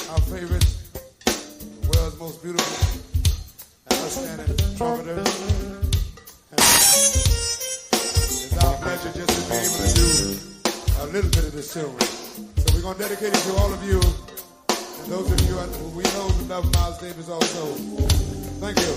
our favorite, the world's most beautiful and outstanding trumpeter. And it's our pleasure just to be able to do a little bit of this show. So we're going to dedicate it to all of you and those of you who we know who love Miles Davis also. Thank you.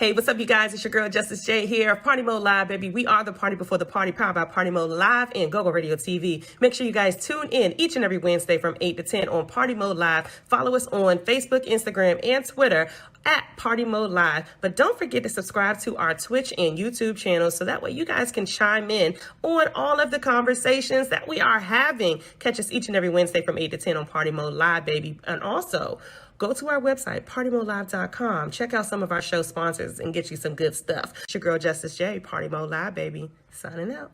Hey, what's up, you guys? It's your girl, Justice J here. Party Mode Live, baby. We are the party before the party, powered by Party Mode Live and GoGoRadio TV. Make sure you guys tune in each and every Wednesday from 8 to 10 on Party Mode Live. Follow us on Facebook, Instagram, and Twitter at Party Mode Live. But don't forget to subscribe to our Twitch and YouTube channels so that way you guys can chime in on all of the conversations that we are having. Catch us each and every Wednesday from 8 to 10 on Party Mode Live, baby. And also, go to our website, partymodelive.com. Check out some of our show sponsors and get you some good stuff. It's your girl, Justice J, Party Mode Live, baby. Signing out.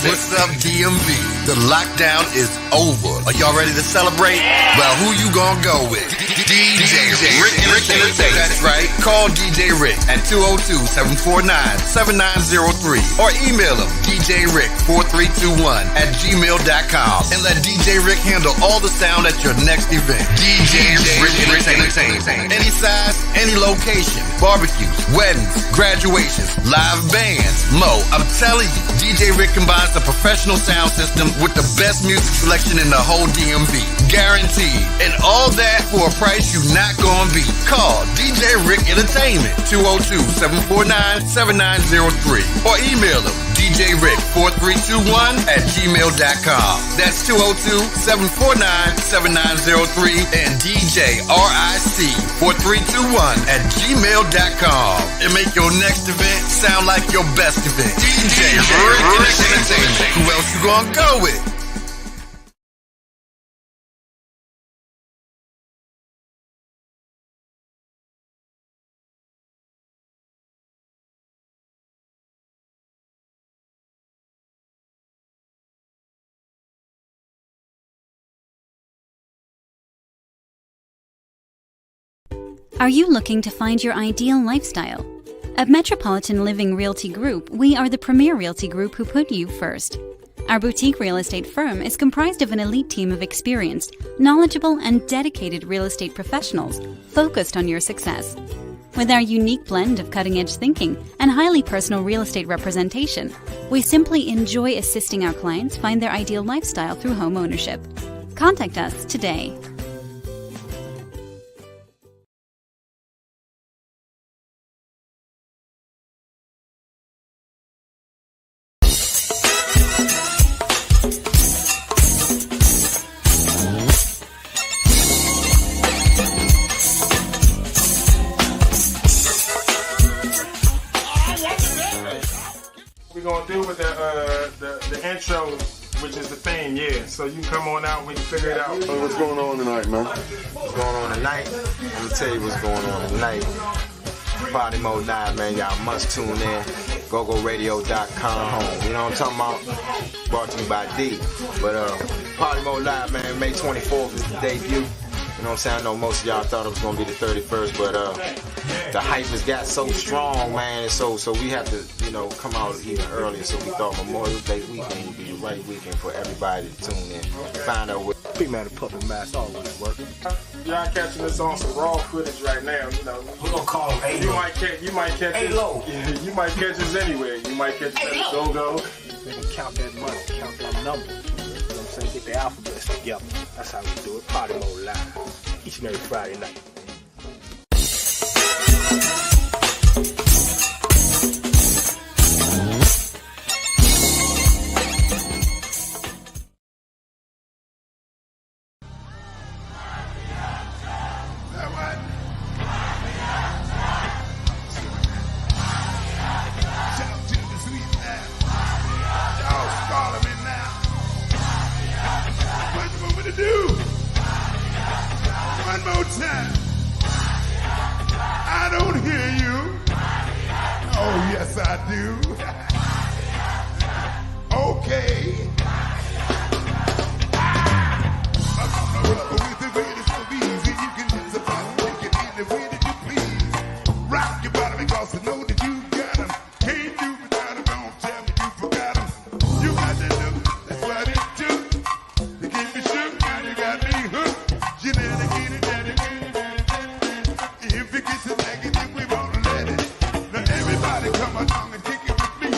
What's up, DMV? The lockdown is over. Are y'all ready to celebrate? Well, who you gonna go with? DJ Rick Entertainment. That's right. Call DJ Rick at 202-749-7903 or email him djrick4321@gmail.com and let DJ Rick handle all the sound at your next event. DJ Rick Entertainment. Any size, any location. Barbecues, weddings, graduations, live bands. Mo, I'm telling you, DJ Rick combines the professional sound system with the best music selection in the whole DMV. Guaranteed. And all that for a price you not gonna beat. Call DJ Rick Entertainment, 202-749-7903 or email him djrick4321@gmail.com. That's 202-749-7903 and DJRIC4321@gmail.com. And make your next event sound like your best event. DJ Rick Entertainment. Who else you gonna go with? Are you looking to find your ideal lifestyle? At Metropolitan Living Realty Group, we are the premier realty group who put you first. Our boutique real estate firm is comprised of an elite team of experienced, knowledgeable, and dedicated real estate professionals focused on your success. With our unique blend of cutting-edge thinking and highly personal real estate representation, we simply enjoy assisting our clients find their ideal lifestyle through home ownership. Contact us today. Gonna do with the intro, which is the theme, yeah. So you can come on out, we can figure it out. What's going on tonight, man? What's going on tonight? I'm gonna tell you what's going on tonight. Partymode Live, man. Y'all must tune in. GoGoRadio.com. You know what I'm talking about? Brought to you by D. But Partymode Live, man. May 24th is the debut. You know what I'm saying? I know most of y'all thought it was gonna be the 31st, but the hype has got so strong, man. So we have to, come out even earlier. So we thought Memorial Day weekend would be the right weekend for everybody to tune in, find out what. Pre-man and puppet mask always work. Y'all catching this on some raw footage right now. We're gonna call him A-Lo. You might catch A-Lo. this. You might catch this anywhere. You might catch this at GoGo. They can count that money, count that number. You know what I'm saying? Get the alphabets together. That's how we do it. Partymode Live. Each and every Friday night. Everybody come along and kick it with me.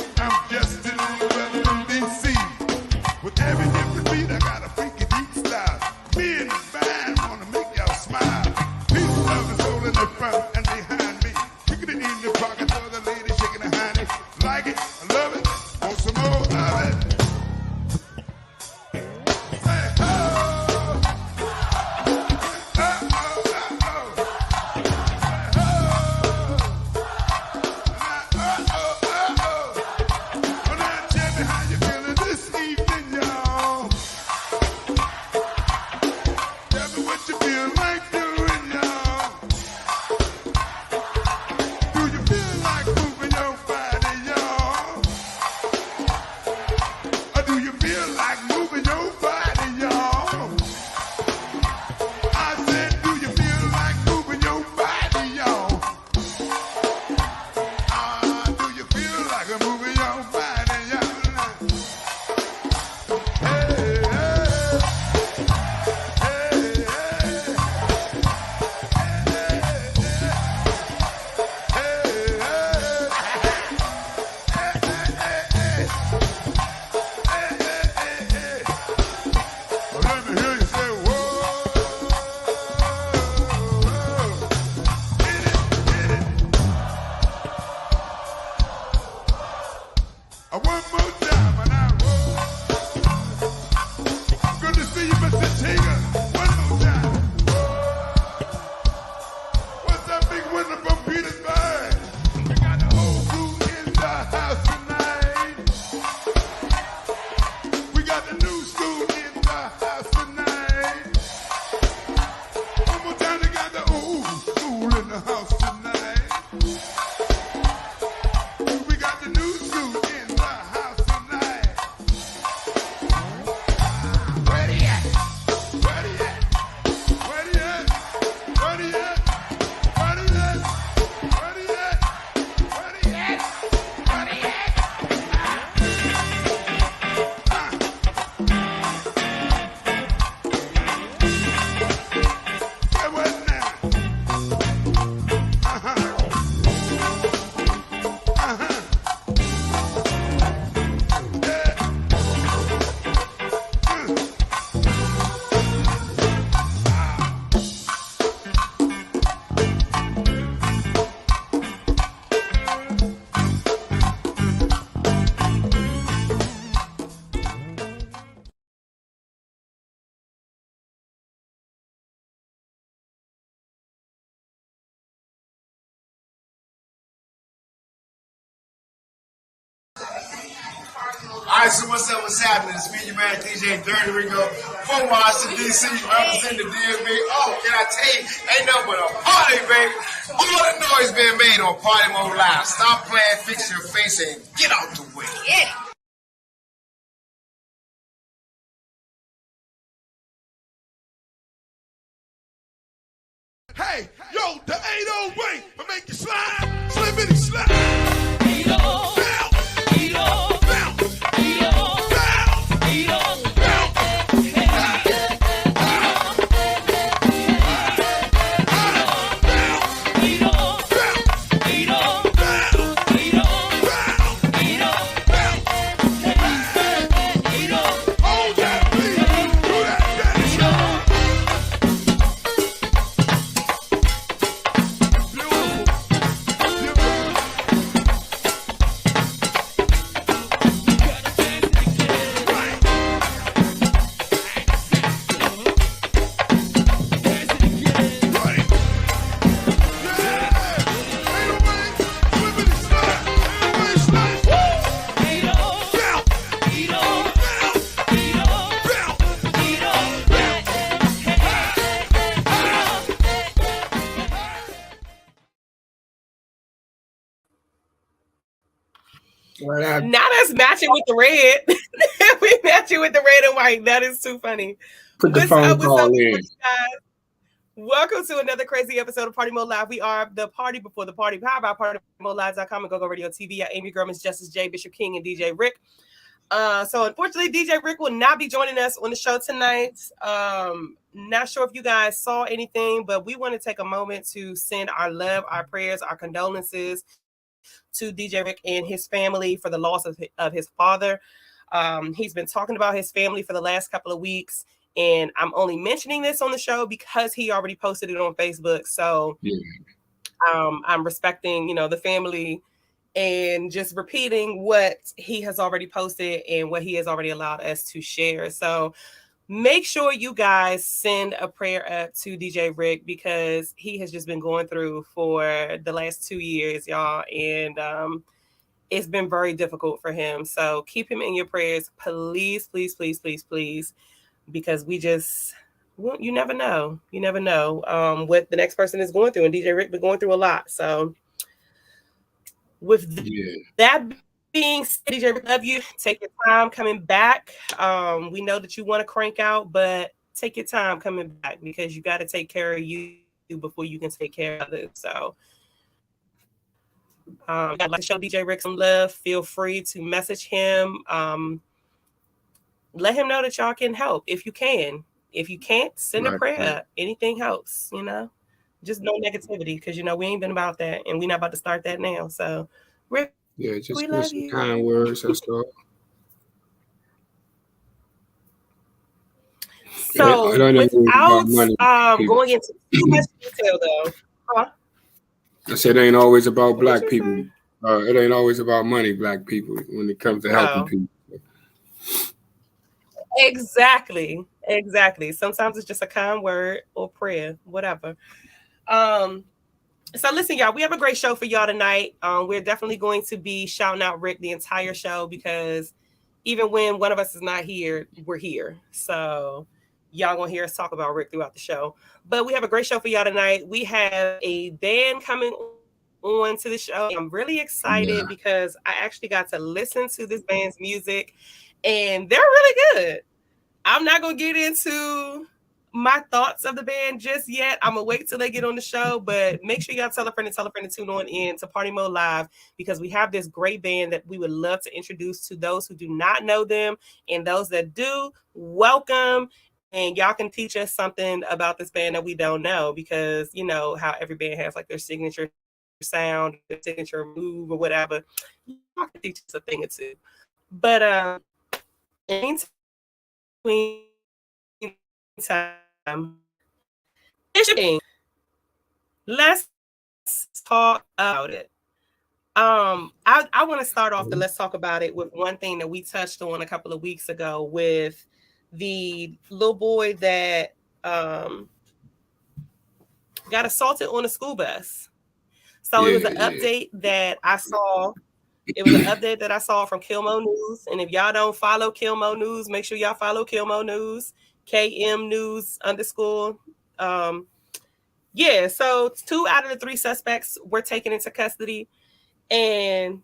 got the new school in the house tonight. One more time, they got the old school in the house tonight. We got the new school in the house tonight. Where they at? Where they at? Where they at? Where they at? Where they at? Where they at? Where they at? Where they at? Say what now? Alright, so what's happening? It's me, your man, DJ Dirty Ringo, from Washington, D.C., representing the DMV. Oh, can I tell you, ain't nothing but a party, baby. All the noise being made on Party Mode Live. Stop playing, fix your face, and get out the way. Yeah. Hey, yo, the 808 will make you slide, slippity slide. Now that's matching with the red. We matching with the red and white. That is too funny. Put the phone call in. Guys? Welcome to another crazy episode of Party Mode Live. We are the party before the party. Powered by PartyModeLive.com and GoGoRadio TV. I am your girl, Miss Justice J, Bishop King, and DJ Rick. So unfortunately, DJ Rick will not be joining us on the show tonight. Not sure if you guys saw anything, but we want to take a moment to send our love, our prayers, our condolences to DJ Rick and his family for the loss of his father. He's been talking about his family for the last couple of weeks, and I'm only mentioning this on the show because he already posted it on Facebook. So I'm respecting, the family and just repeating what he has already posted and what he has already allowed us to share. So make sure you guys send a prayer up to DJ Rick because he has just been going through for the last 2 years, y'all. And it's been very difficult for him. So keep him in your prayers, please, please, please, please, please, because you never know. You never know what the next person is going through. And DJ Rick been going through a lot. So with that being said, DJ Rick, love you. Take your time coming back. We know that you want to crank out, but take your time coming back because you got to take care of you before you can take care of others. So I'd like to show DJ Rick some love. Feel free to message him. Let him know that y'all can help if you can. If you can't, send a prayer up. Anything helps, Just no negativity because, we ain't been about that and we're not about to start that now. So, Rick, just give some kind words. That's all. So, without going into too much detail, though, I said it ain't always about black people. It ain't always about money, black people, when it comes to helping people. Exactly. Sometimes it's just a kind word or prayer, whatever. So listen, y'all, we have a great show for y'all tonight. We're definitely going to be shouting out Rick the entire show because even when one of us is not here, we're here. So y'all gonna hear us talk about Rick throughout the show. But we have a great show for y'all tonight. We have a band coming on to the show. I'm really excited because I actually got to listen to this band's music, and they're really good. I'm not gonna get into my thoughts of the band just yet. I'm gonna wait till they get on the show, but make sure y'all tell a friend to tune on in to Partymode Live, because we have this great band that we would love to introduce to those who do not know them, and those that do, welcome. And y'all can teach us something about this band that we don't know, because you know how every band has like their signature sound, their signature move or whatever. Y'all can teach us a thing or two. But in time, let's talk about it. I want to start off the let's talk about it with one thing that we touched on a couple of weeks ago with the little boy that got assaulted on a school bus. So it was an update that I saw. It was an update that I saw from Kilmo News. And if y'all don't follow Kilmo News, make sure y'all follow Kilmo News, KM News _. So 2 out of the 3 suspects were taken into custody. And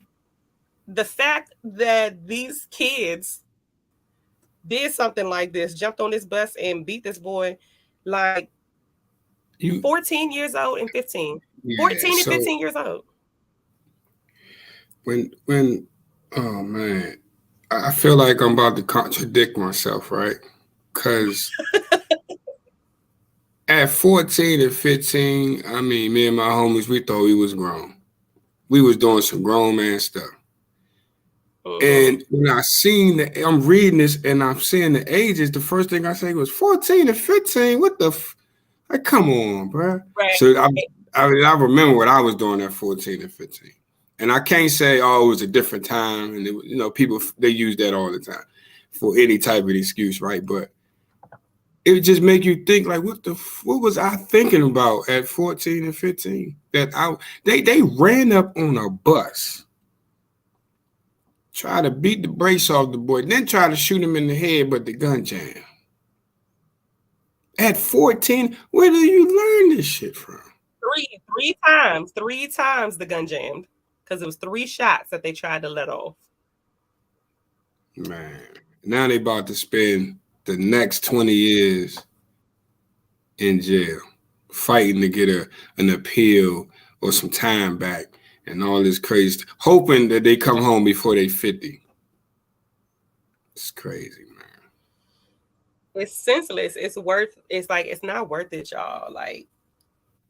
the fact that these kids did something like this, jumped on this bus and beat this boy, like 14 years old and 15. 14 and 15 years old. When oh man, I feel like I'm about to contradict myself, right? Because at 14 and 15, I mean, me and my homies, we thought we was grown. We was doing some grown man stuff. And when I seen I'm reading this and I'm seeing the ages, the first thing I say was 14 and 15. What the like, come on, bro. Right. So I remember what I was doing at 14 and 15. And I can't say, oh, it was a different time. And, you know, people, they use that all the time for any type of excuse, right? But it would just make you think, like, what was I thinking about at 14 and 15? That they ran up on a bus, try to beat the brakes off the boy, then try to shoot him in the head, but the gun jammed. At 14, where do you learn this shit from? Three times the gun jammed. Because it was 3 shots that they tried to let off. Man, now they about to spend the next 20 years in jail, fighting to get an appeal or some time back and all this crazy stuff, hoping that they come home before they 50. It's crazy, man. It's senseless. It's not worth it, y'all. Like,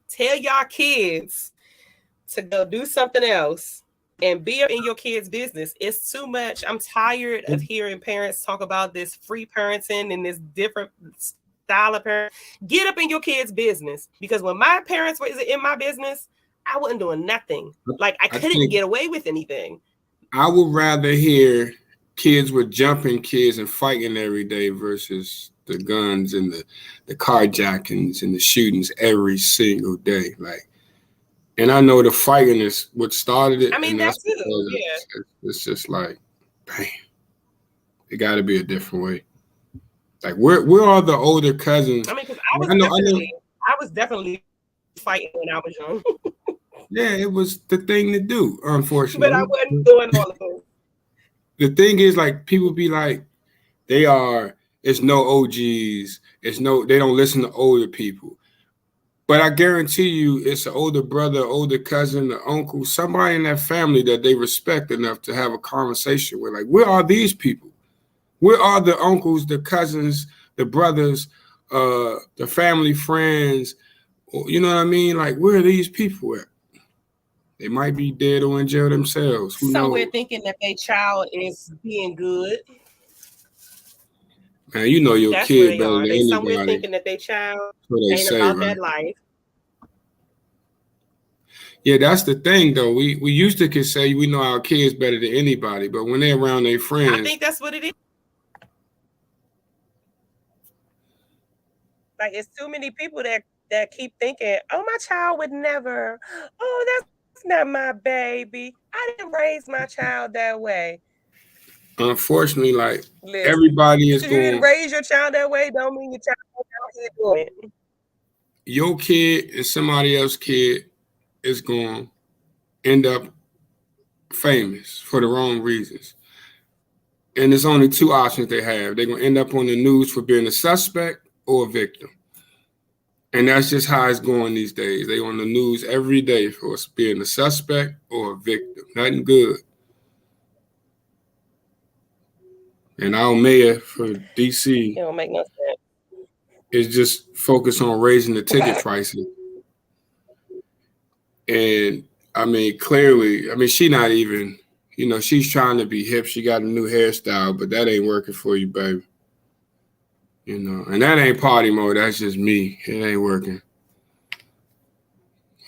tell y'all kids to go do something else and be in your kids' business. It's too much. I'm tired of hearing parents talk about this free parenting and this different style of parent. Get up in your kids' business, because when my parents were in my business, I wasn't doing nothing. Like, I couldn't get away with anything. I would rather hear kids with jumping kids and fighting every day versus the guns and the carjackings and the shootings every single day. Like, and I know the fighting is what started it. I mean, that's it. It's just like, bam. It got to be a different way. Like, where are the older cousins? I mean, because I was definitely fighting when I was young. Yeah, it was the thing to do, unfortunately. But I wasn't doing all of it. The thing is, like, people be like, it's no OGs. They don't listen to older people. But I guarantee you it's an older brother, older cousin, an uncle, somebody in that family that they respect enough to have a conversation with. Like, where are these people? Where are the uncles, the cousins, the brothers, the family friends? You know what I mean? Like, where are these people at? They might be dead or in jail themselves. Who Somewhere knows? Thinking that their child is being good. Man, you know your kid better than anybody. Somewhere thinking that their child ain't about that life. Yeah, that's the thing, though. We used to could say we know our kids better than anybody, but when they're around their friends, I think that's what it is. Like, it's too many people that keep thinking, oh, my child would never. Oh, that's not my baby. I didn't raise my child that way. unfortunately, like Listen, everybody is because you going. raise your child that way, don't mean your child out here doing it. Your kid and somebody else's kid is going to end up famous for the wrong reasons. And there's only two options they have. They're going to end up on the news for being a suspect or a victim. And that's just how it's going these days. They on the news every day for being a suspect or a victim. Nothing good. And our mayor for DC It don't make no sense. is just focused on raising the ticket prices. And I mean, clearly, I mean, she not even, you know, she's trying to be hip. She got a new hairstyle, but that ain't working for you, baby. You know, and that ain't party mode. That's just me. It ain't working.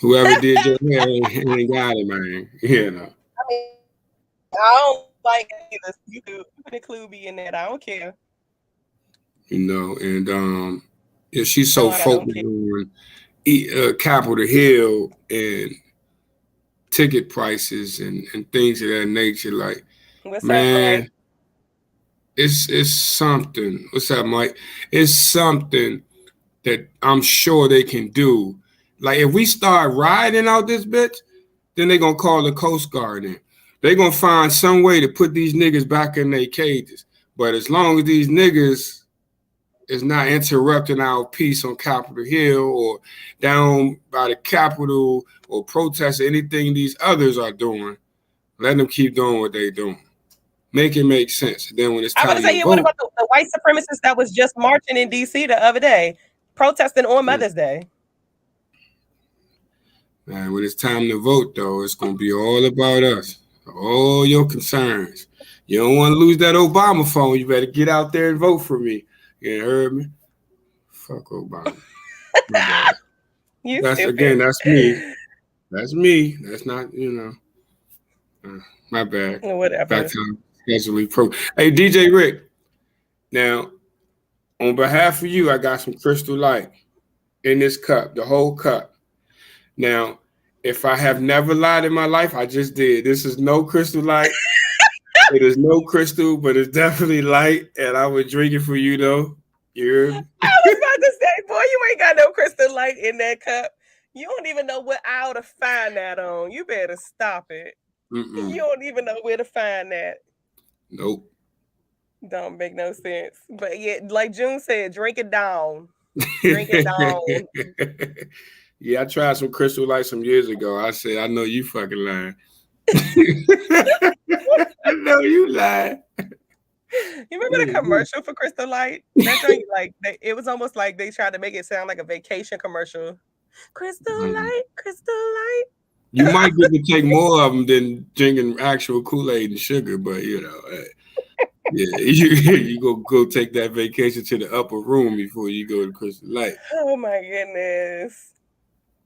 Whoever did your hair ain't got it, man. You know. I mean, I don't like it either. You can include me in that. I don't care. You know, and yeah, she's so No, I don't focused on Capitol Hill and ticket prices and things of that nature. Like, What's man, up, Mike? it's something. What's up, Mike? It's something that I'm sure they can do. Like, if we start riding out this bitch, then they're going to call the Coast Guard in. They're going to find some way to put these niggas back in their cages. But as long as these niggas is not interrupting our peace on Capitol Hill or down by the Capitol or protesting anything these others are doing, let them keep doing what they're doing. Make it make sense. Then when it's time I was going to say, to what vote, about the white supremacists that was just marching in D.C. the other day, protesting on Mother's Day? man, when it's time to vote, though, it's going to be all about us. All your concerns. You don't want to lose that Obama phone. You better get out there and vote for me. You heard me? Fuck Obama. That's me. That's me. That's not, you know. My bad. Whatever. Back to schedule pro. Hey, DJ Rick. Now, on behalf of you, I got some Crystal Light in this cup, the whole cup. Now, if I have never lied in my life, I just did. This is no Crystal Light. It is no crystal, but it's definitely light, and I would drink it for you, though. You heard me? I was about to say, boy, you ain't got no Crystal Light in that cup. You don't even know what aisle to find that on. You better stop it. Mm-mm. You don't even know where to find that. Nope. Don't make no sense. But yeah, like June said, drink it down. Drink it down. Yeah, I tried some Crystal Light some years ago. I said, I know you fucking lying. I know you lying. You remember the commercial for Crystal Light? That drink, like, it was almost like they tried to make it sound like a vacation commercial. Crystal Light, Crystal Light. You might get to take more of them than drinking actual Kool-Aid and sugar, but you know, yeah, you go take that vacation to the upper room before you go to Crystal Light. Oh my goodness!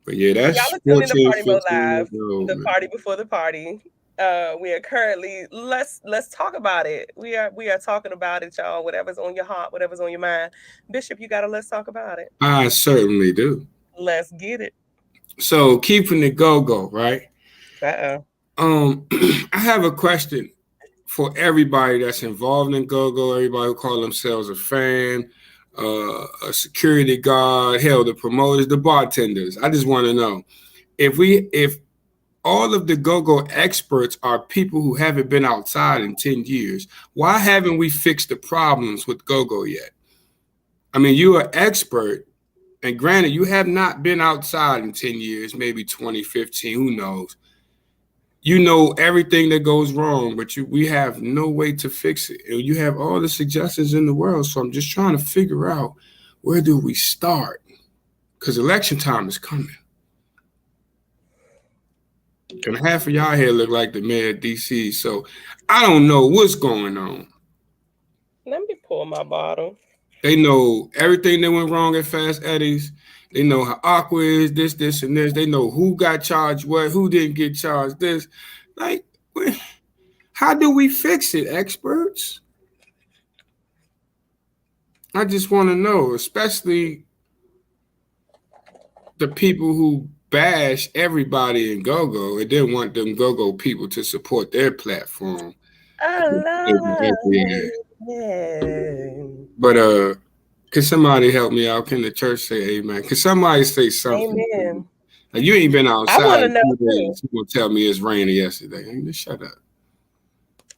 But yeah, that's y'all are tuning in to Partymode Live, the party before the party. We are currently let's talk about it. We are talking about it, y'all. Whatever's on your heart, whatever's on your mind. Bishop, you gotta let's talk about it. I certainly do. Let's get it. So keeping it go, right? Uh-oh. I have a question for everybody that's involved in GoGo, everybody who call themselves a fan, a security guard, hell, the promoters, the bartenders. I just want to know if all of the GoGo experts are people who haven't been outside in 10 years, why haven't we fixed the problems with GoGo yet? I mean, you're an expert. And granted, you have not been outside in 10 years, maybe 2015, who knows? You know everything that goes wrong, but we have no way to fix it. And you have all the suggestions in the world, so I'm just trying to figure out, where do we start? Because election time is coming. And half of y'all here look like the mayor of D.C., so I don't know what's going on. Let me pour my bottle. They know everything that went wrong at Fast Eddie's. They know how Aqua is, this, and this. They know who got charged what, who didn't get charged this. Like, how do we fix it, experts? I just want to know, especially the people who bash everybody in GoGo and didn't want them GoGo people to support their platform. But can somebody help me out? Can the church say amen? Can somebody say something? Amen. Like, you ain't been outside. I want to know too. You gonna tell me it's raining yesterday? Just shut up.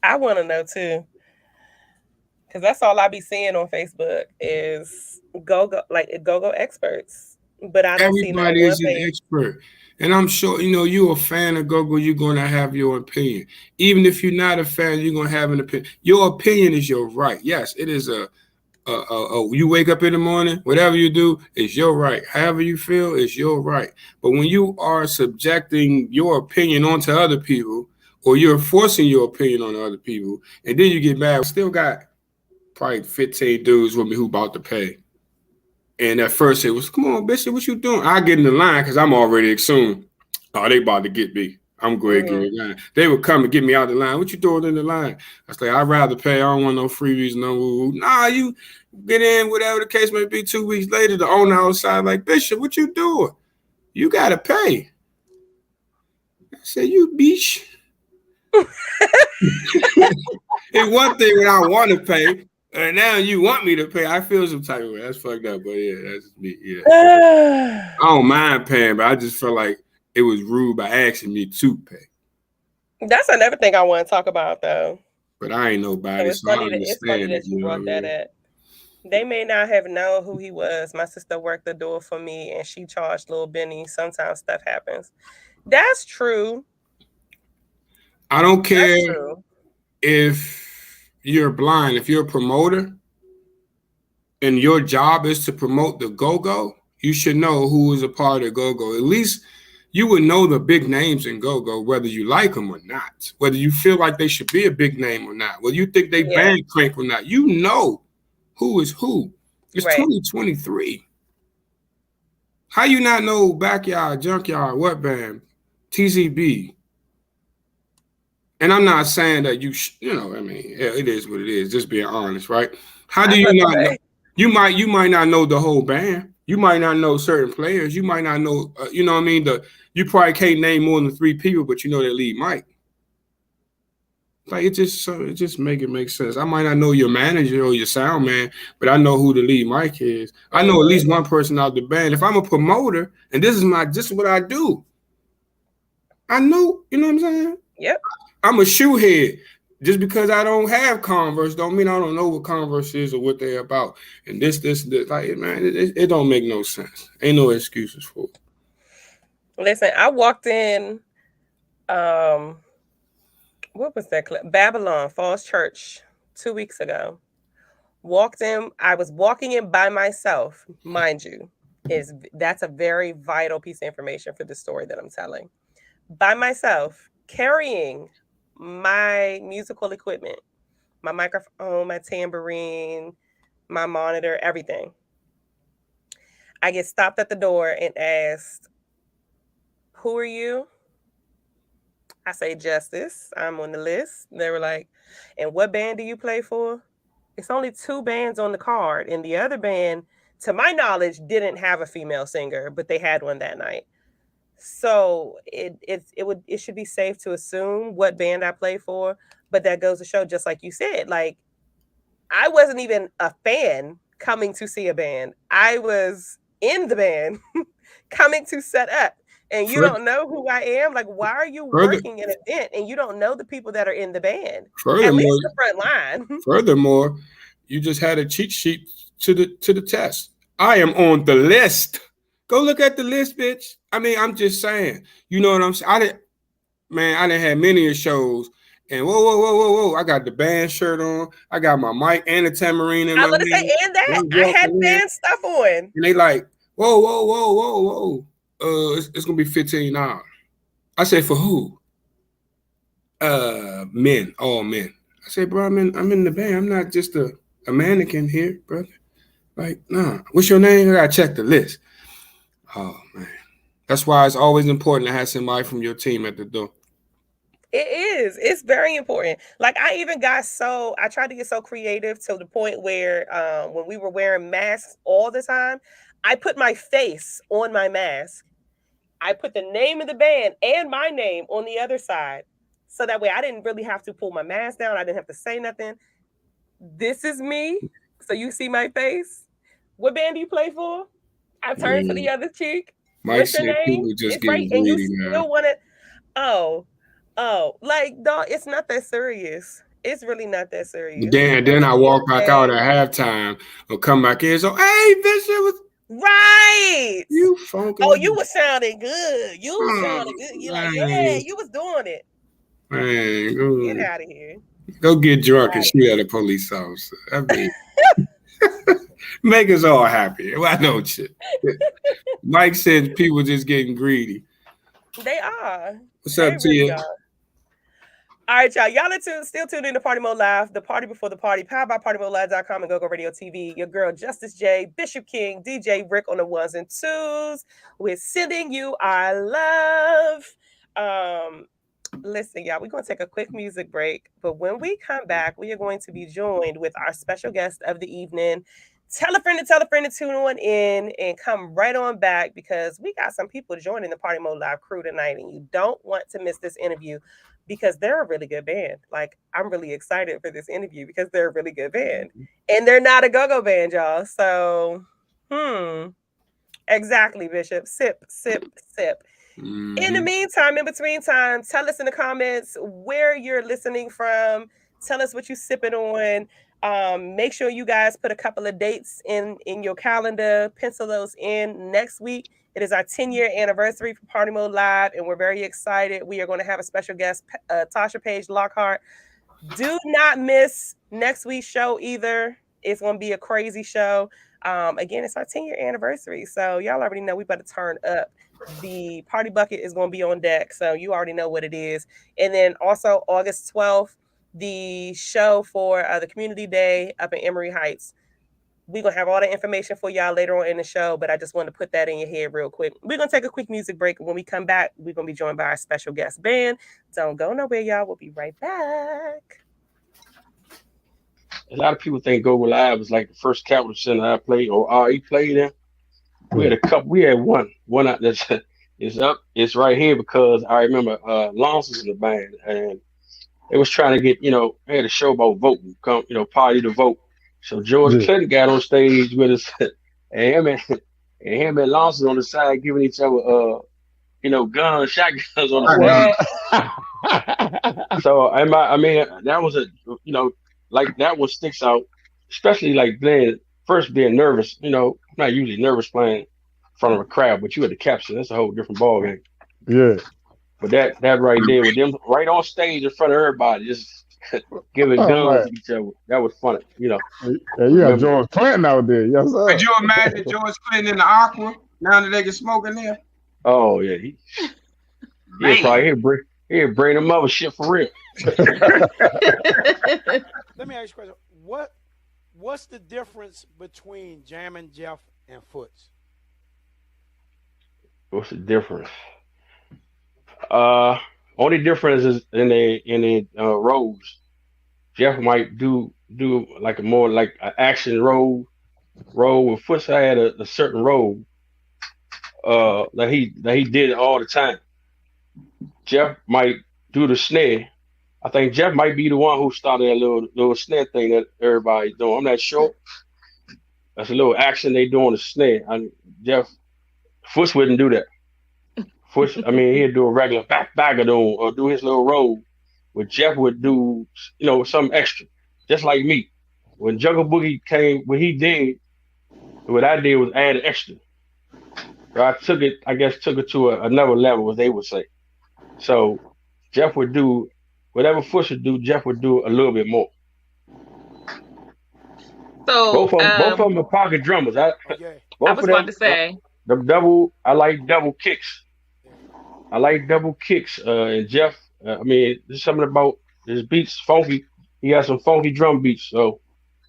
I want to know too, because that's all I be seeing on Facebook is go experts. But I don't see everybody is an expert. And I'm sure, you're a fan of GoGo, you're going to have your opinion. Even if you're not a fan, you're going to have an opinion. Your opinion is your right. Yes, it is you wake up in the morning, whatever you do, it's your right. However you feel, it's your right. But when you are subjecting your opinion onto other people, or you're forcing your opinion on other people, and then you get mad, I still got probably 15 dudes with me who about to pay. And at first it was, come on, Bishop, what you doing? I get in the line because I'm already assumed, oh, they about to get me. I'm going to get in line. They would come and get me out the line. What you doing in the line? I was like, I'd rather pay. I don't want no freebies, no woo. Nah, you get in, whatever the case may be. 2 weeks later, the owner outside like, Bishop, what you doing? You got to pay. I said, you bitch. It's one thing when I want to pay. And now you want me to pay. I feel some type of way. That's fucked up, but yeah, that's me. Yeah, I don't mind paying, but I just felt like it was rude by asking me to pay. That's another thing I want to talk about, though. But I ain't nobody, it's funny that you brought that up. They may not have known who he was. My sister worked the door for me, and she charged little Benny. Sometimes stuff happens. That's true. I don't care if you're blind. If you're a promoter and your job is to promote the GoGo, you should know who is a part of GoGo. At least you would know the big names in GoGo, whether you like them or not, whether you feel like they should be a big name or not, whether you think they band crank or not. You know who is who. It's 2023. How you not know Backyard, Junkyard, What Band, TZB? And I'm not saying that it is what it is, just being honest, right? How do you not know? You might not know the whole band. You might not know certain players. You might not know, you know what I mean? You probably can't name more than 3 people, but you know their lead mic. Like it just make sense. I might not know your manager or your sound man, but I know who the lead mic is. I know at least one person out the band. If I'm a promoter and this is what I do, I know, you know what I'm saying? Yep. I'm a shoe head. Just because I don't have Converse don't mean I don't know what Converse is or what they're about. And this. Like, man, it don't make no sense. Ain't no excuses for it. Listen, I walked in, what was that club? Babylon Falls Church 2 weeks ago. Walked in. I was walking in by myself, mind you. That's a very vital piece of information for the story that I'm telling. By myself, carrying my musical equipment, my microphone, my tambourine, my monitor, everything. I get stopped at the door and asked, who are you? I say, Justice. I'm on the list. They were like, and what band do you play for? It's only 2 bands on the card. And the other band, to my knowledge, didn't have a female singer, but they had one that night. So it should be safe to assume what band I play for, but that goes to show, just like you said, like I wasn't even a fan coming to see a band. I was in the band coming to set up, and you don't know who I am. Like, why are you working an event and you don't know the people that are in the band? At least the front line. Furthermore, you just had a cheat sheet to the test. I am on the list. Go look at the list, bitch. I mean, I'm just saying. You know what I'm saying? I didn't have many shows. And whoa. I got the band shirt on. I got my mic and the tambourine in my hand. I was going to say, and that. I had band stuff on. And they like, whoa. It's going to be $15. I said, for who? Men, all men. I said, bro, I'm in the band. I'm not just a mannequin here, brother. Like, nah. What's your name? I got to check the list. Oh, man. That's why it's always important to have somebody from your team at the door. It is. It's very important. Like, I tried to get so creative to the point where when we were wearing masks all the time, I put my face on my mask. I put the name of the band and my name on the other side So that way I didn't really have to pull my mask down. I didn't have to say nothing. This is me. So you see my face. What band do you play for? I turned to the other cheek. Mike What's your said name? people just It's getting right. And you greedy now. still want to, like, dog, it's not that serious. It's really not that serious. Then I walk back out at halftime or come back in. So, hey, Bishop was right. You funky. Oh, you was sounding good. You was sounding good. You like, yeah, you was doing it. Man, go, get out of here. Go get drunk and shoot at a police officer. I mean, make us all happy. Why don't you? Mike said people just getting greedy. They are. What's up, Tia? All right, y'all. Y'all are still tuned in to Party Mode Live, the party before the party, powered by PartyModeLive.com and GoGoRadio TV. Your girl, Justice J, Bishop King, DJ Rick on the ones and twos. We're sending you our love. Listen, y'all, we're going to take a quick music break. But when we come back, we are going to be joined with our special guest of the evening. Tell a friend to tune on in and come right on back because we got some people joining the Party Mode Live crew tonight, and you don't want to miss this interview because they're a really good band. Like, I'm really excited for this interview because they're a really good band. And they're not a go-go band, y'all. So, exactly, Bishop. Sip, sip, sip. Mm-hmm. In the meantime, in between time, tell us in the comments where you're listening from. Tell us what you're sipping on. Make sure you guys put a couple of dates in your calendar. Pencil those in. Next week, it is our 10-year anniversary for Party Mode Live, and we're very excited. We are going to have a special guest, Tasha Page Lockhart. Do not miss next week's show either. It's going to be a crazy show. Again, it's our 10-year anniversary, so y'all already know we better turn up. The party bucket is going to be on deck, so you already know what it is. And then also August 12th, the show for the community day up in Emory Heights. We're going to have all the information for y'all later on in the show, but I just want to put that in your head real quick. We're going to take a quick music break. When we come back, we're going to be joined by our special guest band. Don't go nowhere, y'all. We'll be right back. A lot of people think GoGo Live was like the first Capital Center I played or RE played in. We had a couple. We had one out that's is up. It's right here because I remember Lance was in the band and they was trying to get, they had a show about voting, party to vote. So George Clinton got on stage with us, and him and Lance was on the side giving each other, guns, shotguns on the stage. So I mean, that was like that one sticks out, especially like being nervous. I'm not usually nervous playing in front of a crowd, but you had the caption. That's a whole different ball game. Yeah. But that right there with them right on stage in front of everybody, just giving guns to each other, that was funny. Yeah, you have George Clinton out there. Yes, sir. Could you imagine George Clinton in the Aqua now that they can smoke in there? Oh yeah, he'll bring them other shit for real. Let me ask you a question. What's the difference between Jammin' Jeff and Foots? What's the difference? Only difference is in the roles. Jeff might do like a more like an action role. With Foots had a certain role that he did all the time. Jeff might do the snare. I think Jeff might be the one who started that little snare thing that everybody's doing. I'm not sure. That's a little action they do on the snare. Jeff Foots wouldn't do that. Foots, I mean, he'd do a regular back or do his little roll. But Jeff would do, something extra, just like me. When Jungle Boogie came, what I did was add an extra. So I took it to another level, as they would say. So Jeff would do whatever Foots would do. Jeff would do a little bit more. So both of them are pocket drummers. I was about to say I like double kicks. And Jeff, there's something about his beats funky. He has some funky drum beats, so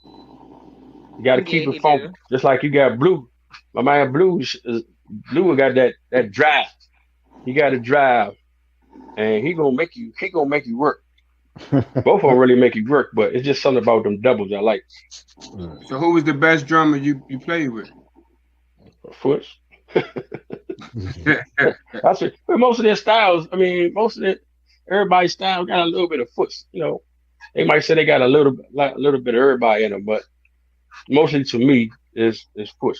you got to keep it funky. Just like you got Blue. My man Blue got that drive. He got a drive, and he gonna make you work. Both of them really make you work, but it's just something about them doubles I like. So who was the best drummer you played with? Foots. That's it. But most of their styles, most of it, everybody's style got a little bit of foot. You know, they might say they got a little bit of everybody in them, but mostly to me is foot.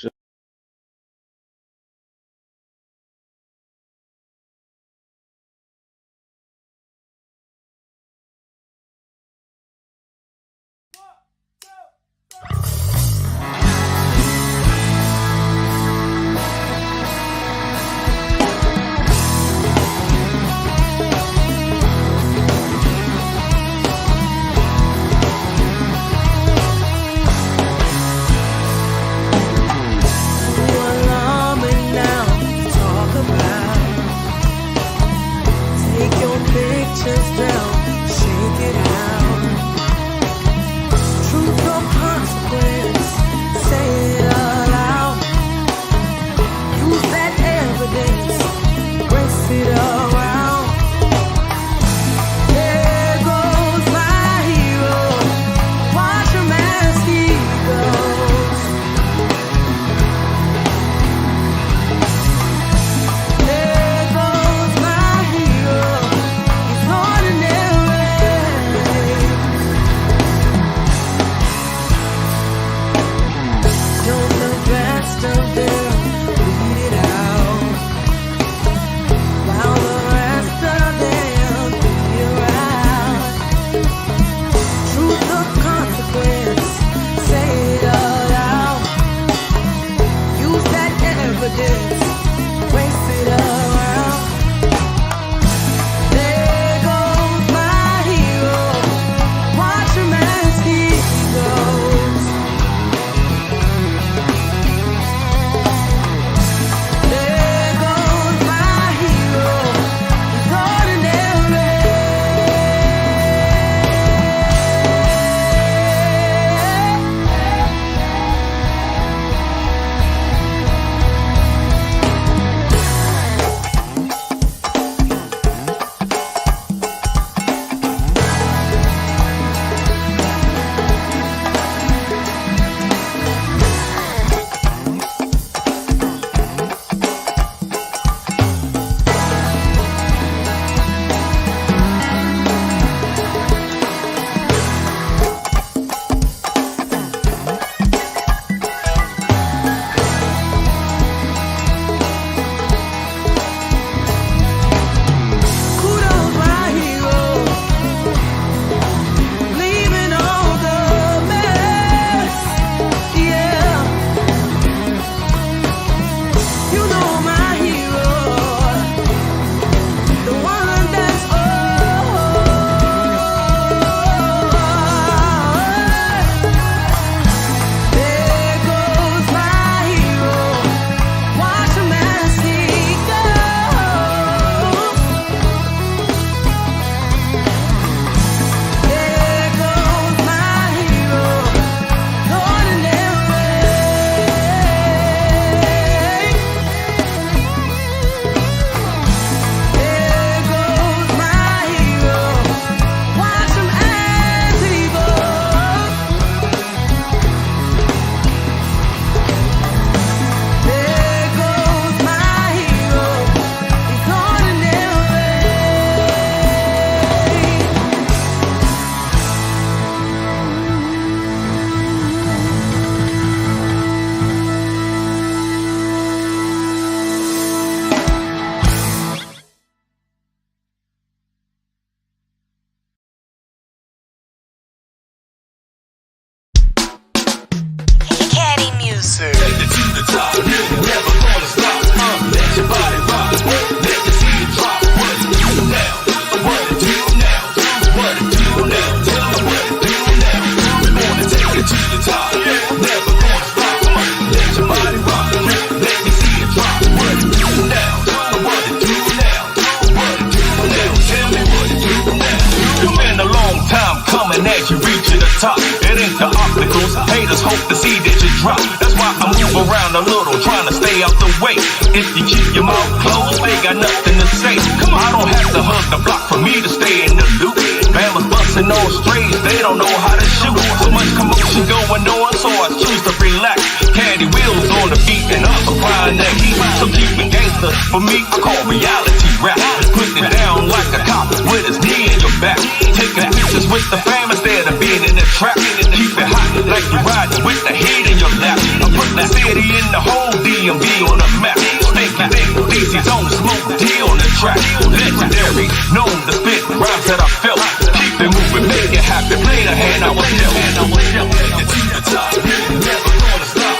top. It ain't the obstacles, haters hope to see that you drop. That's why I move around a little, trying to stay out the way. If you keep your mouth closed, they got nothing to say. I don't have to hug the block for me to stay in the loop. Bama's busting on strays, they don't know how to shoot. So much commotion going on, so I choose to relax. Caddy wheels on the beat and I'm supplying that heat. So keeping gangster, for me, I call reality rap. Putting it down like a cop with his knee in your back. Taking pictures with the fam instead of being in the trap. Keep it hot like you're riding with the heat in your lap. I put the city in the whole DMV on the map. Thinking DC's on smoke D on the track. Legendary, known to spit rhymes that I felt. Keep it moving, make it happen. Play the hand I was dealt. Take it to the top, never gonna stop.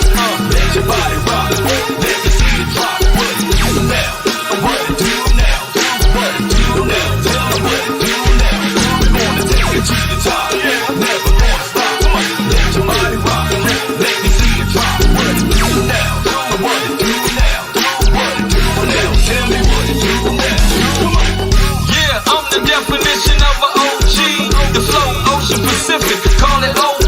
Let your body rock, let me see it drop. What it do now? What it do now? What it do now? Tell me what it do now. We gonna take it to the top, never gonna stop. Let your body rock, let me see it drop. What it do now? What it do now? What it do now? Tell me what it do now. Come on. Yeah, I'm the definition of an OG. The flow, Ocean Pacific, call it OP.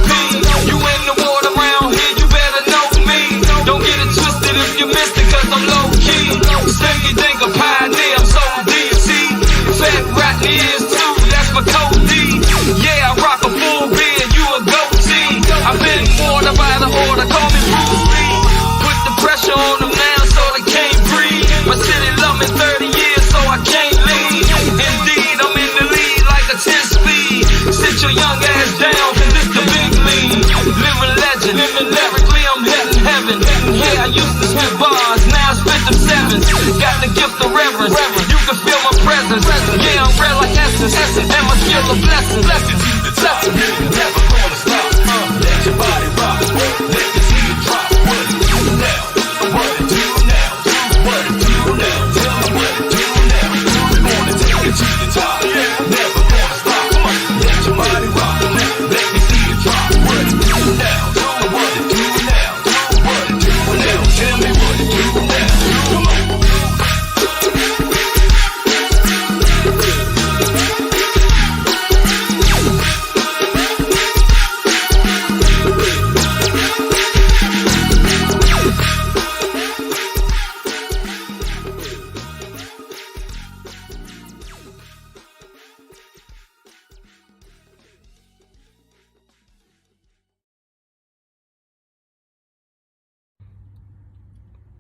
You in the water around here, you better know me. Don't get it twisted if you missed it, cause I'm low key. Say you think a pioneer, I'm so DC. Fat rat is too, that's my code D. Yeah, I rock a full beard, you a goatee. I've been water by the order, call me Bruce Lee. Put the pressure on them now so they can't breathe. My city love me 30 years, so I can't leave. Indeed, I'm in the lead like a 10-speed. Sit your young ass down, cause this the big league. Living legend, lyrically I'm hitting heaven. Yeah, I used to spit bars, now I spit them sevens. Got the gift of reverence, you can feel my presence. Yeah, I'm rare like essence, and my skill a blessing. Never gonna stop, let your body rock. Let me see it drop. What it do now? What it do now? What it do now? Tell me what it do now. We gonna take it to the top, never gonna stop. Let your body rock. Let me see it drop. What it do now? What it do now? What it do now? Tell me what it do now. Come on.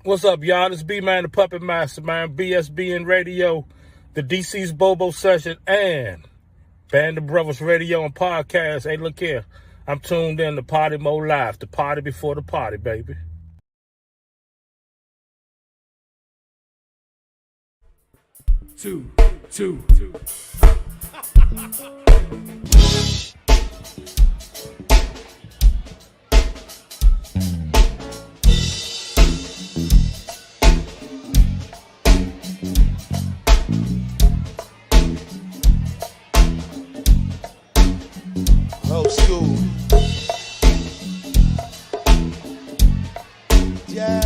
What's up, y'all? This B-Man, the Puppet Master, man. BSBN Radio, the DC's Bobo Session, and Band of Brothers Radio and Podcast. Hey, look here. I'm tuned in to Partymode Live, the party before the party, baby. Two. Old school. Yeah.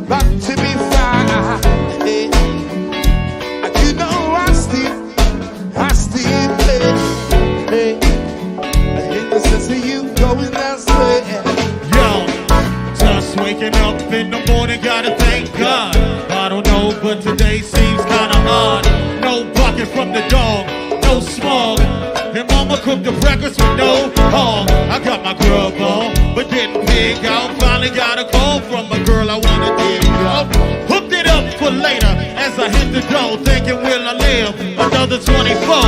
got to be fine. You know I still play. I hate the sense of you going elsewhere. Yo, just waking up in the morning, gotta thank God. I don't know, but today seems kinda odd. No bucket from the dog, no smog. And mama cooked the breakfast with no hog. I got my grub on, but didn't pig out. Finally got a call from a girl I wanna dig up. Hooked it up for later as I hit the door, thinking will I live another 24.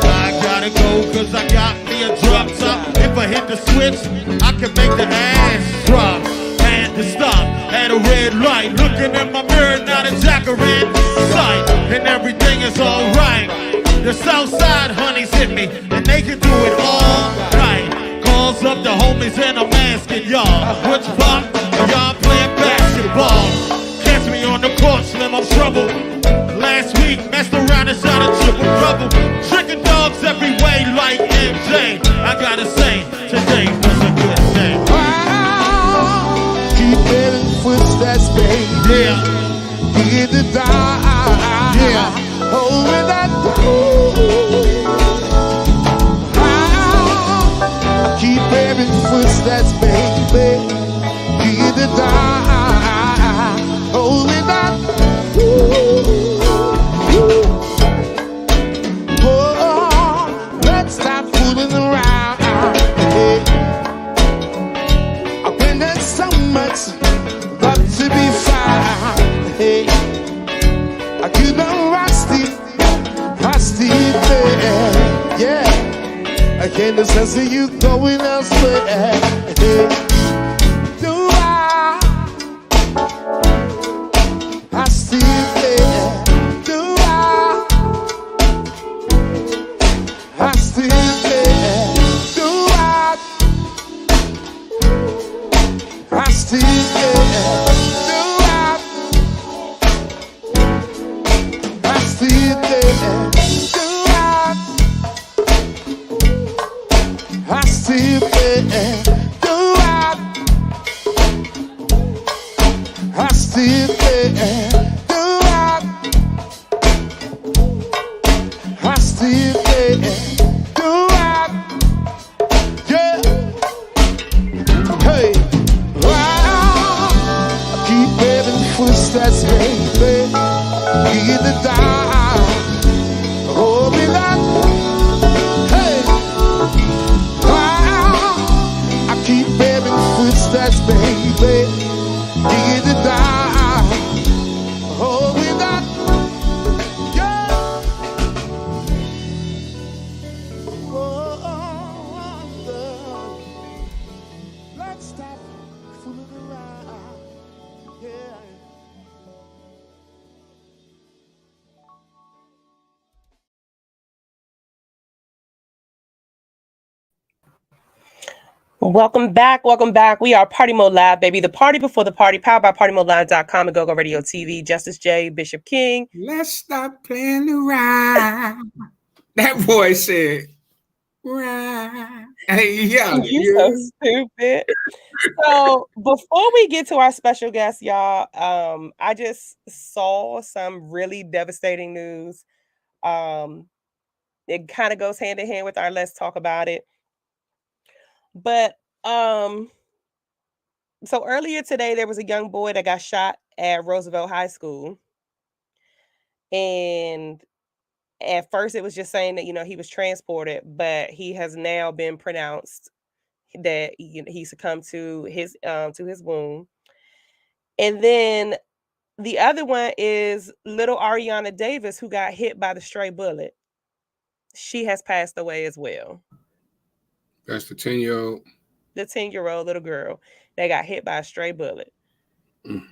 I gotta go cause I got me a drop top. If I hit the switch, I can make the ass drop. Had to stop at a red light, looking in my mirror, not a jack of red sight. And everything is alright. The south side honeys hit me, and they can do it all right. Calls up the homies and I'm asking y'all, which part are y'all playing basketball? Catch me on the court, slim, I'm trouble. Last week, messed around and shot a triple double. Tricking dogs every way like MJ. I gotta say, today was a good day. Wow, keep getting footsteps, baby. Yeah. Get the die. Yeah. Hold it up. Wow, keep getting footsteps, baby. Get the die. Hold it up. Oh, let's stop fooling around. When there's so much got to be found. Hey, you know I still there. Yeah, I can't sense of you going elsewhere. Hey, do I still there. Do I still there. Do I still there. I still there. I still there. I still there. I still there. Yeah. Hey. Wow. I keep having footsteps, baby. Get the down. Hold me like. Hey. Wow. I keep having footsteps, baby. Get the down. Hold me like. Yeah. Oh, love. Let's stop fooling around. Yeah. Welcome back. Welcome back. We are Party Mode Live, baby. The party before the party, powered by PartyModeLive.com and GoGoRadio TV. Justice J, Bishop King. Let's stop playing around. That boy said, right. Hey, yeah. You so stupid. So before we get to our special guest, y'all, I just saw some really devastating news. It kind of goes hand in hand with our Let's Talk About It. But so earlier today, there was a young boy that got shot at Roosevelt High School. And at first it was just saying that, he was transported, but he has now been pronounced that he succumbed to his wound. And then the other one is little Ariana Davis, who got hit by the stray bullet. She has passed away as well. That's the 10-year-old. The 10-year-old little girl that got hit by a stray bullet. Like,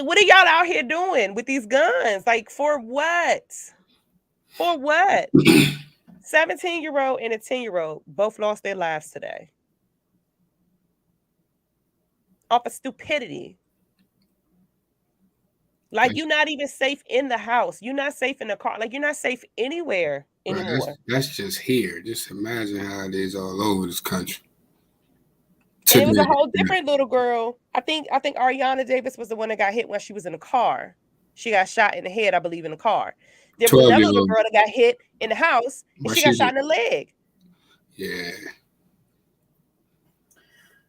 what are y'all out here doing with these guns? Like, for what? For what? 17-year-old and a 10-year-old both lost their lives today. Off of stupidity. Like, you're not even safe in the house. You're not safe in the car. Like, you're not safe anywhere anymore. That's just here. Just imagine how it is all over this country. And it was a whole different little girl. I think Ariana Davis was the one that got hit when she was in the car. She got shot in the head, I believe, in the car. There was another little girl that got hit in the house, and she got shot in the leg. Yeah.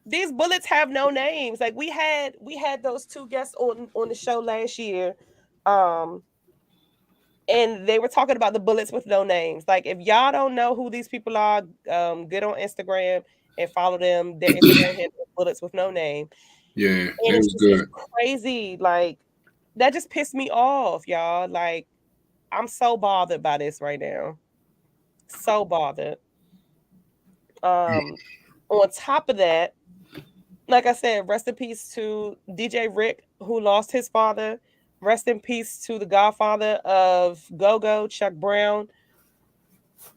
These bullets have no names. Like we had those two guests on the show last year, and they were talking about the bullets with no names. Like if y'all don't know who these people are, get on Instagram and follow them. Their Instagram handle bullets with no name. Yeah, and it was good. It's crazy. Like that just pissed me off, y'all. Like I'm so bothered by this right now. So bothered. On top of that, like I said, rest in peace to DJ Rick, who lost his father. Rest in peace to the godfather of Go-Go, Chuck Brown.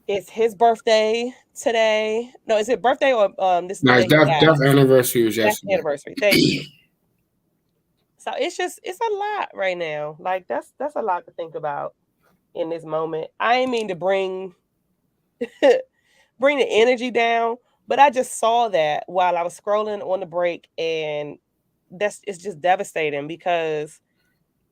It's his birthday today. No, is it birthday or this? No, his death anniversary was yesterday. Anniversary. Thank you. So it's a lot right now. Like that's a lot to think about in this moment. I ain't mean to bring the energy down, but I just saw that while I was scrolling on the break, and it's just devastating because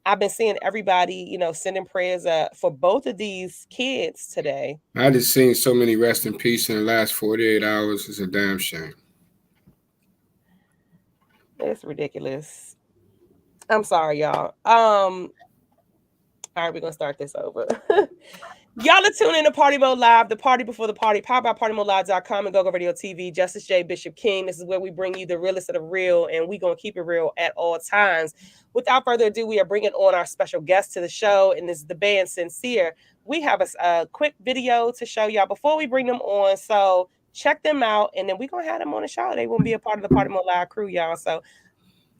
I've been seeing everybody, sending prayers for both of these kids today. I just seen so many rest in peace in the last 48 hours. It's a damn shame. It's ridiculous. I'm sorry, y'all. All right, we're gonna start this over. Y'all are tuning in to Party Mode Live, the party before the party, powered by PartyModeLive.com and GoGoRadio TV. Justice J. Bishop King. This is where we bring you the realest of the real, and we're going to keep it real at all times. Without further ado, we are bringing on our special guest to the show, and this is the band Sensere. We have a quick video to show y'all before we bring them on, so check them out, and then we're going to have them on the show. They won't be a part of the Party Mode Live crew, y'all, so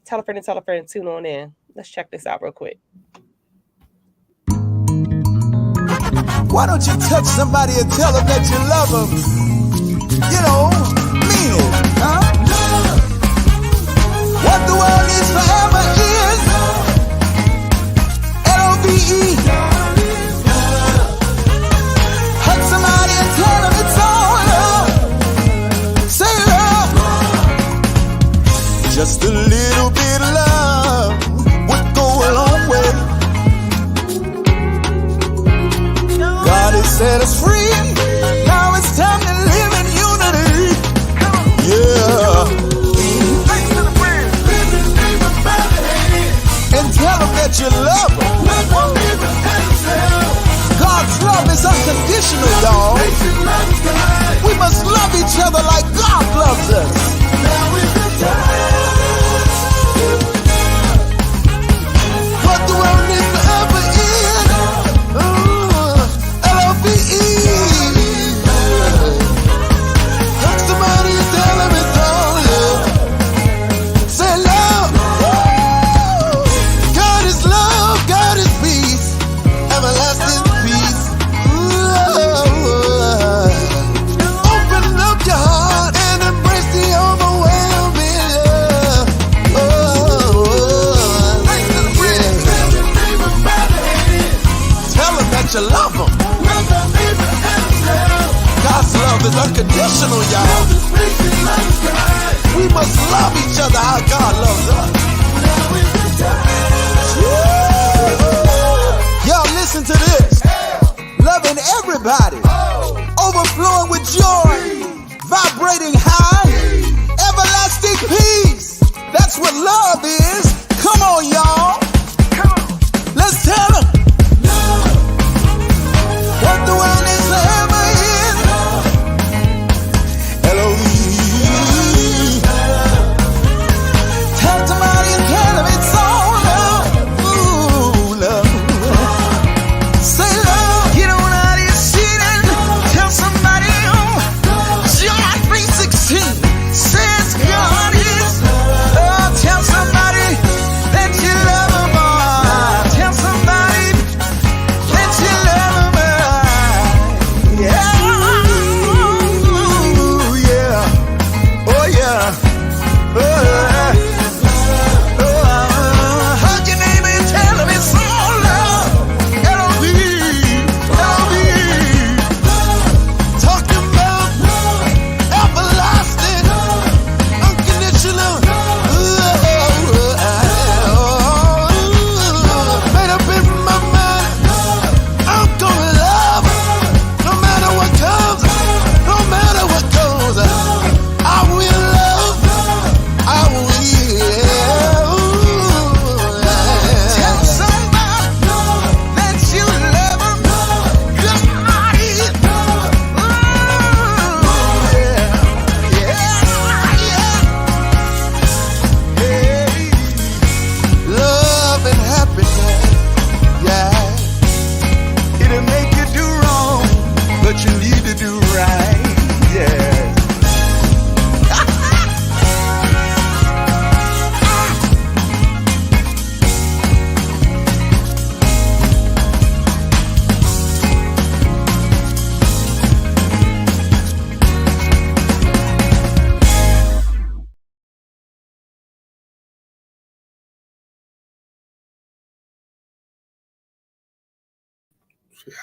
tell a friend and tune on in. Let's check this out real quick. Why don't you touch somebody and tell them that you love them? Mean it, huh? What the world needs forever is L-O-V-E. Hug somebody and tell them it's all love. Say love. Just a little bit of love would go a long way. God has set us free. Now it's time to live in unity. Yeah. And tell them that you love them. God's love is unconditional, y'all. We must love each other like God loves us. What the world needs forever is L-O-V-E. Hug somebody and tell them it's all love. Say love. God is love, God is peace, everlasting peace. Open up your heart and embrace the overwhelming love. Tell them that you love them. God's love is unconditional, y'all. We must love each other how God loves us. Y'all listen to this. Loving everybody, overflowing with joy, vibrating high, everlasting peace. That's what love is. Come on, y'all. Let's tell them. What the world is forever is L-O-V-E. Tell somebody and tell them it's all love. Ooh, love. Say love. Get on out of your seat and tell somebody on John 3:16.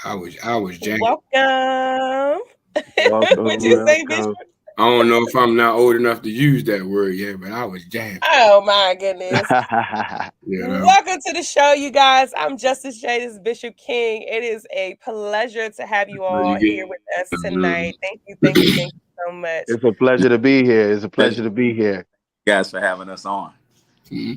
I was jamming. Welcome. Welcome, What'd you say, welcome. Bishop? I don't know if I'm not old enough to use that word yet, but I was jamming. Oh my goodness. You know? Welcome to the show, you guys. I'm Justice J. This is Bishop King. It is a pleasure to have you all here with us tonight. Thank you so much. It's a pleasure to be here. It's a pleasure to be here. Guys, for having us on.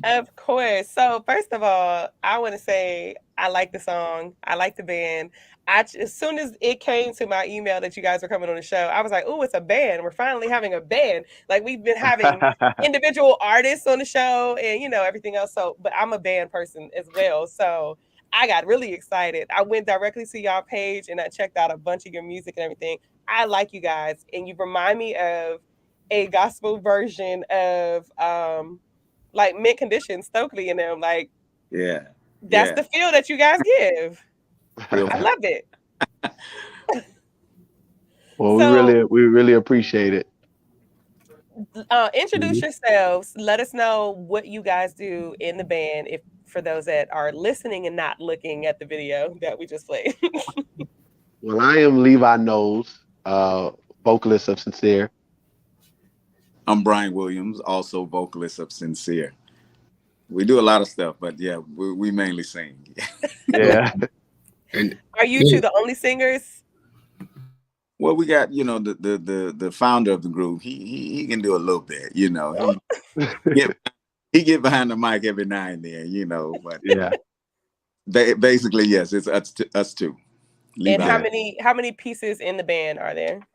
Of course. So first of all, I want to say I like the song. I like the band. As soon as it came to my email that you guys were coming on the show, I was like, "Oh, it's a band. We're finally having a band." Like we've been having individual artists on the show and everything else. So, but I'm a band person as well. So I got really excited. I went directly to y'all page and I checked out a bunch of your music and everything. I like you guys, and you remind me of a gospel version of like Mint Condition, Stokely, and them. Like, that's the feel that you guys give. I love it. Well, we really appreciate it. Introduce yourselves. Let us know what you guys do in the band, if for those that are listening and not looking at the video that we just played. Well, I am Levi Knowles, vocalist of Sensere. I'm Brian Williams, also vocalist of Sensere. We do a lot of stuff, but yeah, we mainly sing. Yeah. And are you two the only singers? Well, we got the founder of the group. He can do a little bit. He get behind the mic every now and then. But yeah. Basically, yes, it's us two. Levi. And how many pieces in the band are there?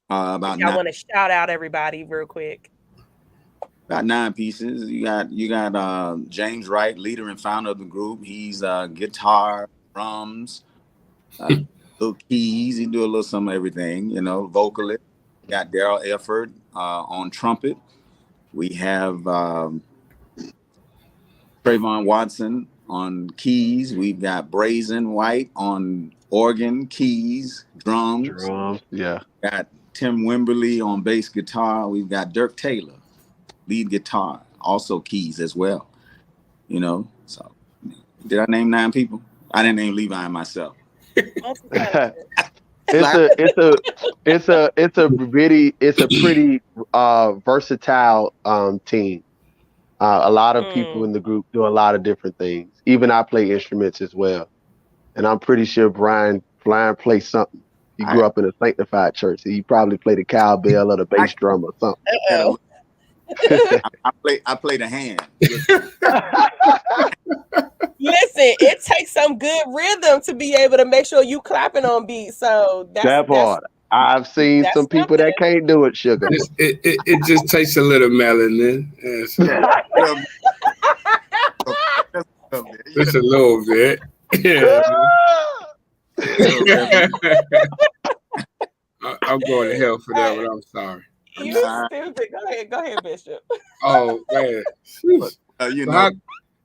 About I want to shout out everybody real quick. About 9 pieces. You got James Wright, leader and founder of the group. He's guitar, drums, little keys. He do a little some of everything. Vocalist. We got Daryl Efford on trumpet. We have Trayvon Watson on keys. We've got Brazen White on organ, keys, drums. Yeah. Got Tim Wimberly on bass guitar. We've got Dirk Taylor, lead guitar, also keys as well. So did I name 9 people? I didn't name Levi myself. It's a pretty versatile team. A lot of people in the group do a lot of different things. Even I play instruments as well. And I'm pretty sure Brian plays something. He grew up in a sanctified church. So he probably played the cowbell or the bass drum or something. I play the hand. Listen, it takes some good rhythm to be able to make sure you clapping on beat. So that part. I've seen some people that can't do it, sugar. It just takes a little melanin. Just a little bit. Yeah. I'm going to hell for that, but I'm sorry. You stupid. Go ahead, Bishop. Oh man.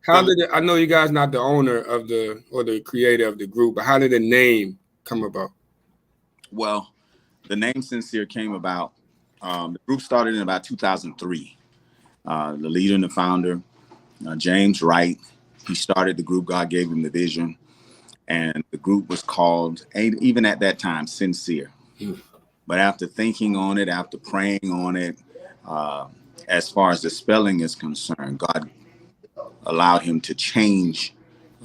How did it, I know you guys not the owner of the creator of the group, but how did the name come about? Well, the name Sensere came about. The group started in about 2003. The leader and the founder, James Wright, he started the group. God gave him the vision. And the group was called, even at that time, Sensere. But after thinking on it, after praying on it, as far as the spelling is concerned, God allowed him to change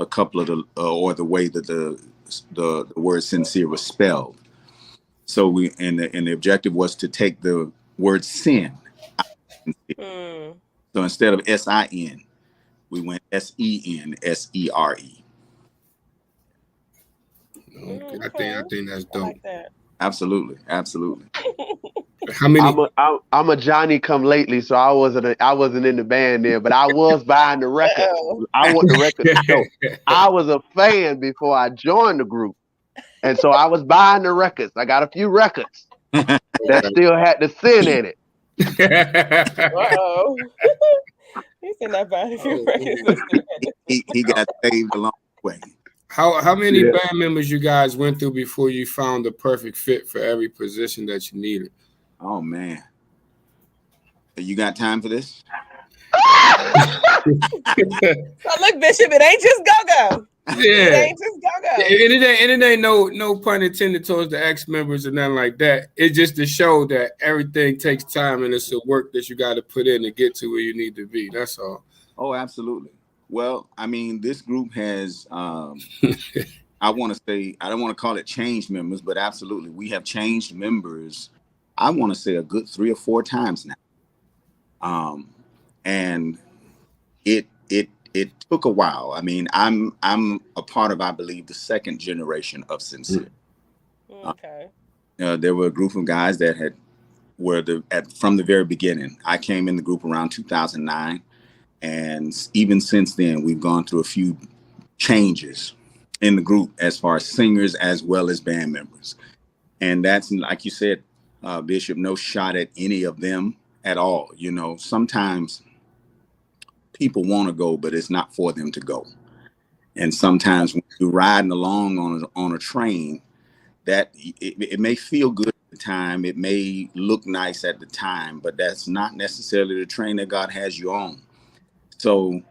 a couple of the way that the word sincere was spelled. So the objective was to take the word sin. So instead of S-I-N, we went S-E-N, S-E-R-E. I think that's dope. Like that. Absolutely. How many? I'm a Johnny come lately, so I wasn't in the band there, but I was buying the records. I want the record to show. I was a fan before I joined the group, and so I was buying the records. I got a few records that still had the sin in it. Uh-oh. He said not buying a few records. He got saved along the way. How many band members you guys went through before you found the perfect fit for every position that you needed? Oh man, you got time for this? So look, Bishop, it ain't just go-go. It ain't just go-go. And it ain't no pun intended towards the ex-members or nothing like that. It's just to show that everything takes time and it's the work that you got to put in to get to where you need to be. That's all. Oh, absolutely. Well, I mean, this group has, I want to say, I don't want to call it changed members, but absolutely, we have changed members, I want to say a good 3 or 4 times now. And it took a while. I mean, I'm a part of, I believe, the second generation of Sensere. Okay. There were a group of guys that were from the very beginning. I came in the group around 2009. And even since then, we've gone through a few changes in the group as far as singers as well as band members. And that's, like you said, Bishop, no shot at any of them at all. You know, sometimes people want to go, but it's not for them to go. And sometimes when you're riding along on a train, that it may feel good at the time, it may look nice at the time, but that's not necessarily the train that God has you on. So,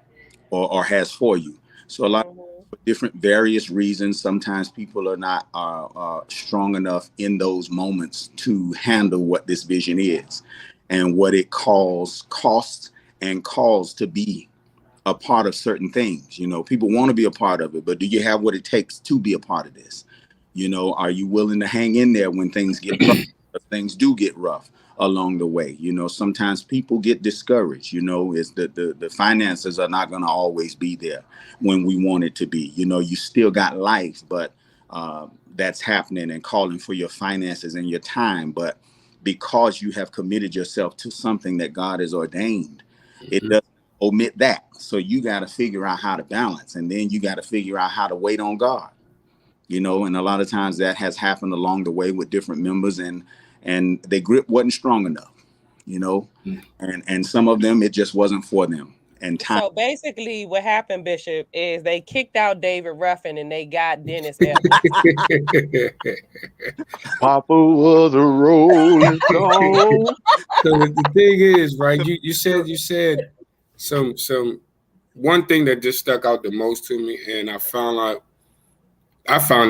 or has for you. So a lot of different various reasons. Sometimes people are not strong enough in those moments to handle what this vision is and what it costs and calls to be a part of certain things. You know, people want to be a part of it, but do you have what it takes to be a part of this? You know, are you willing to hang in there when things get rough? Things do get rough along the way. You know, sometimes people get discouraged. You know, it's the finances are not going to always be there when we want it to be. You know, you still got life, but that's happening and calling for your finances and your time. But because you have committed yourself to something that God has ordained, it doesn't omit that. So you got to figure out how to balance, and then you got to figure out how to wait on God. You know, and a lot of times that has happened along the way with different members, and their grip wasn't strong enough, you know, and some of them, it just wasn't for them. And time. So basically what happened, Bishop, is they kicked out David Ruffin and they got Dennis Evans. Papa was a rolling stone. So the thing is, right, you said some one thing that just stuck out the most to me, and I found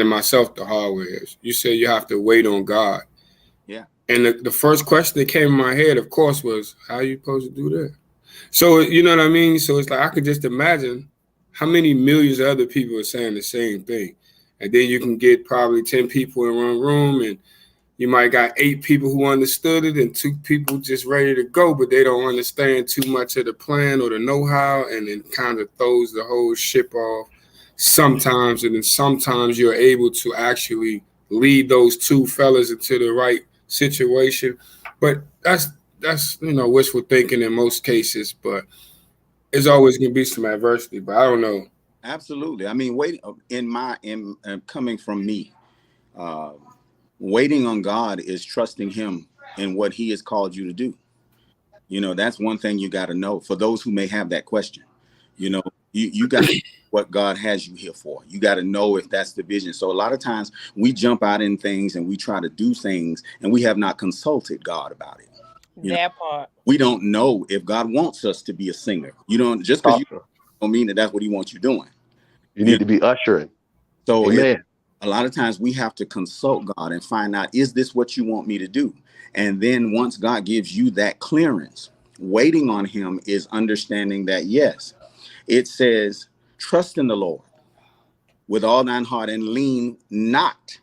it myself the hard way, is you said you have to wait on God. Yeah. And the first question that came in my head, of course, was, how are you supposed to do that? So, you know what I mean? So it's like, I could just imagine how many millions of other people are saying the same thing. And then you can get probably 10 people in one room, and you might got 8 people who understood it and 2 people just ready to go, but they don't understand too much of the plan or the know-how, and it kind of throws the whole ship off sometimes. And then sometimes you're able to actually lead those 2 fellas into the right situation. But that's you know, wishful thinking in most cases, but there's always going to be some adversity. But I don't know. Absolutely. I mean, coming from me, waiting on God is trusting him in what he has called you to do. You know, that's one thing you got to know. For those who may have that question, you know, you got to know what God has you here for. You got to know if that's the vision. So a lot of times we jump out in things and we try to do things and we have not consulted God about it. That part. We don't know if God wants us to be a singer. You don't, just because you don't mean that that's what he wants you doing. You need to be ushering. So a lot of times we have to consult God and find out, is this what you want me to do? And then once God gives you that clearance, waiting on him is understanding that, yes, it says, trust in the Lord with all thine heart and lean not.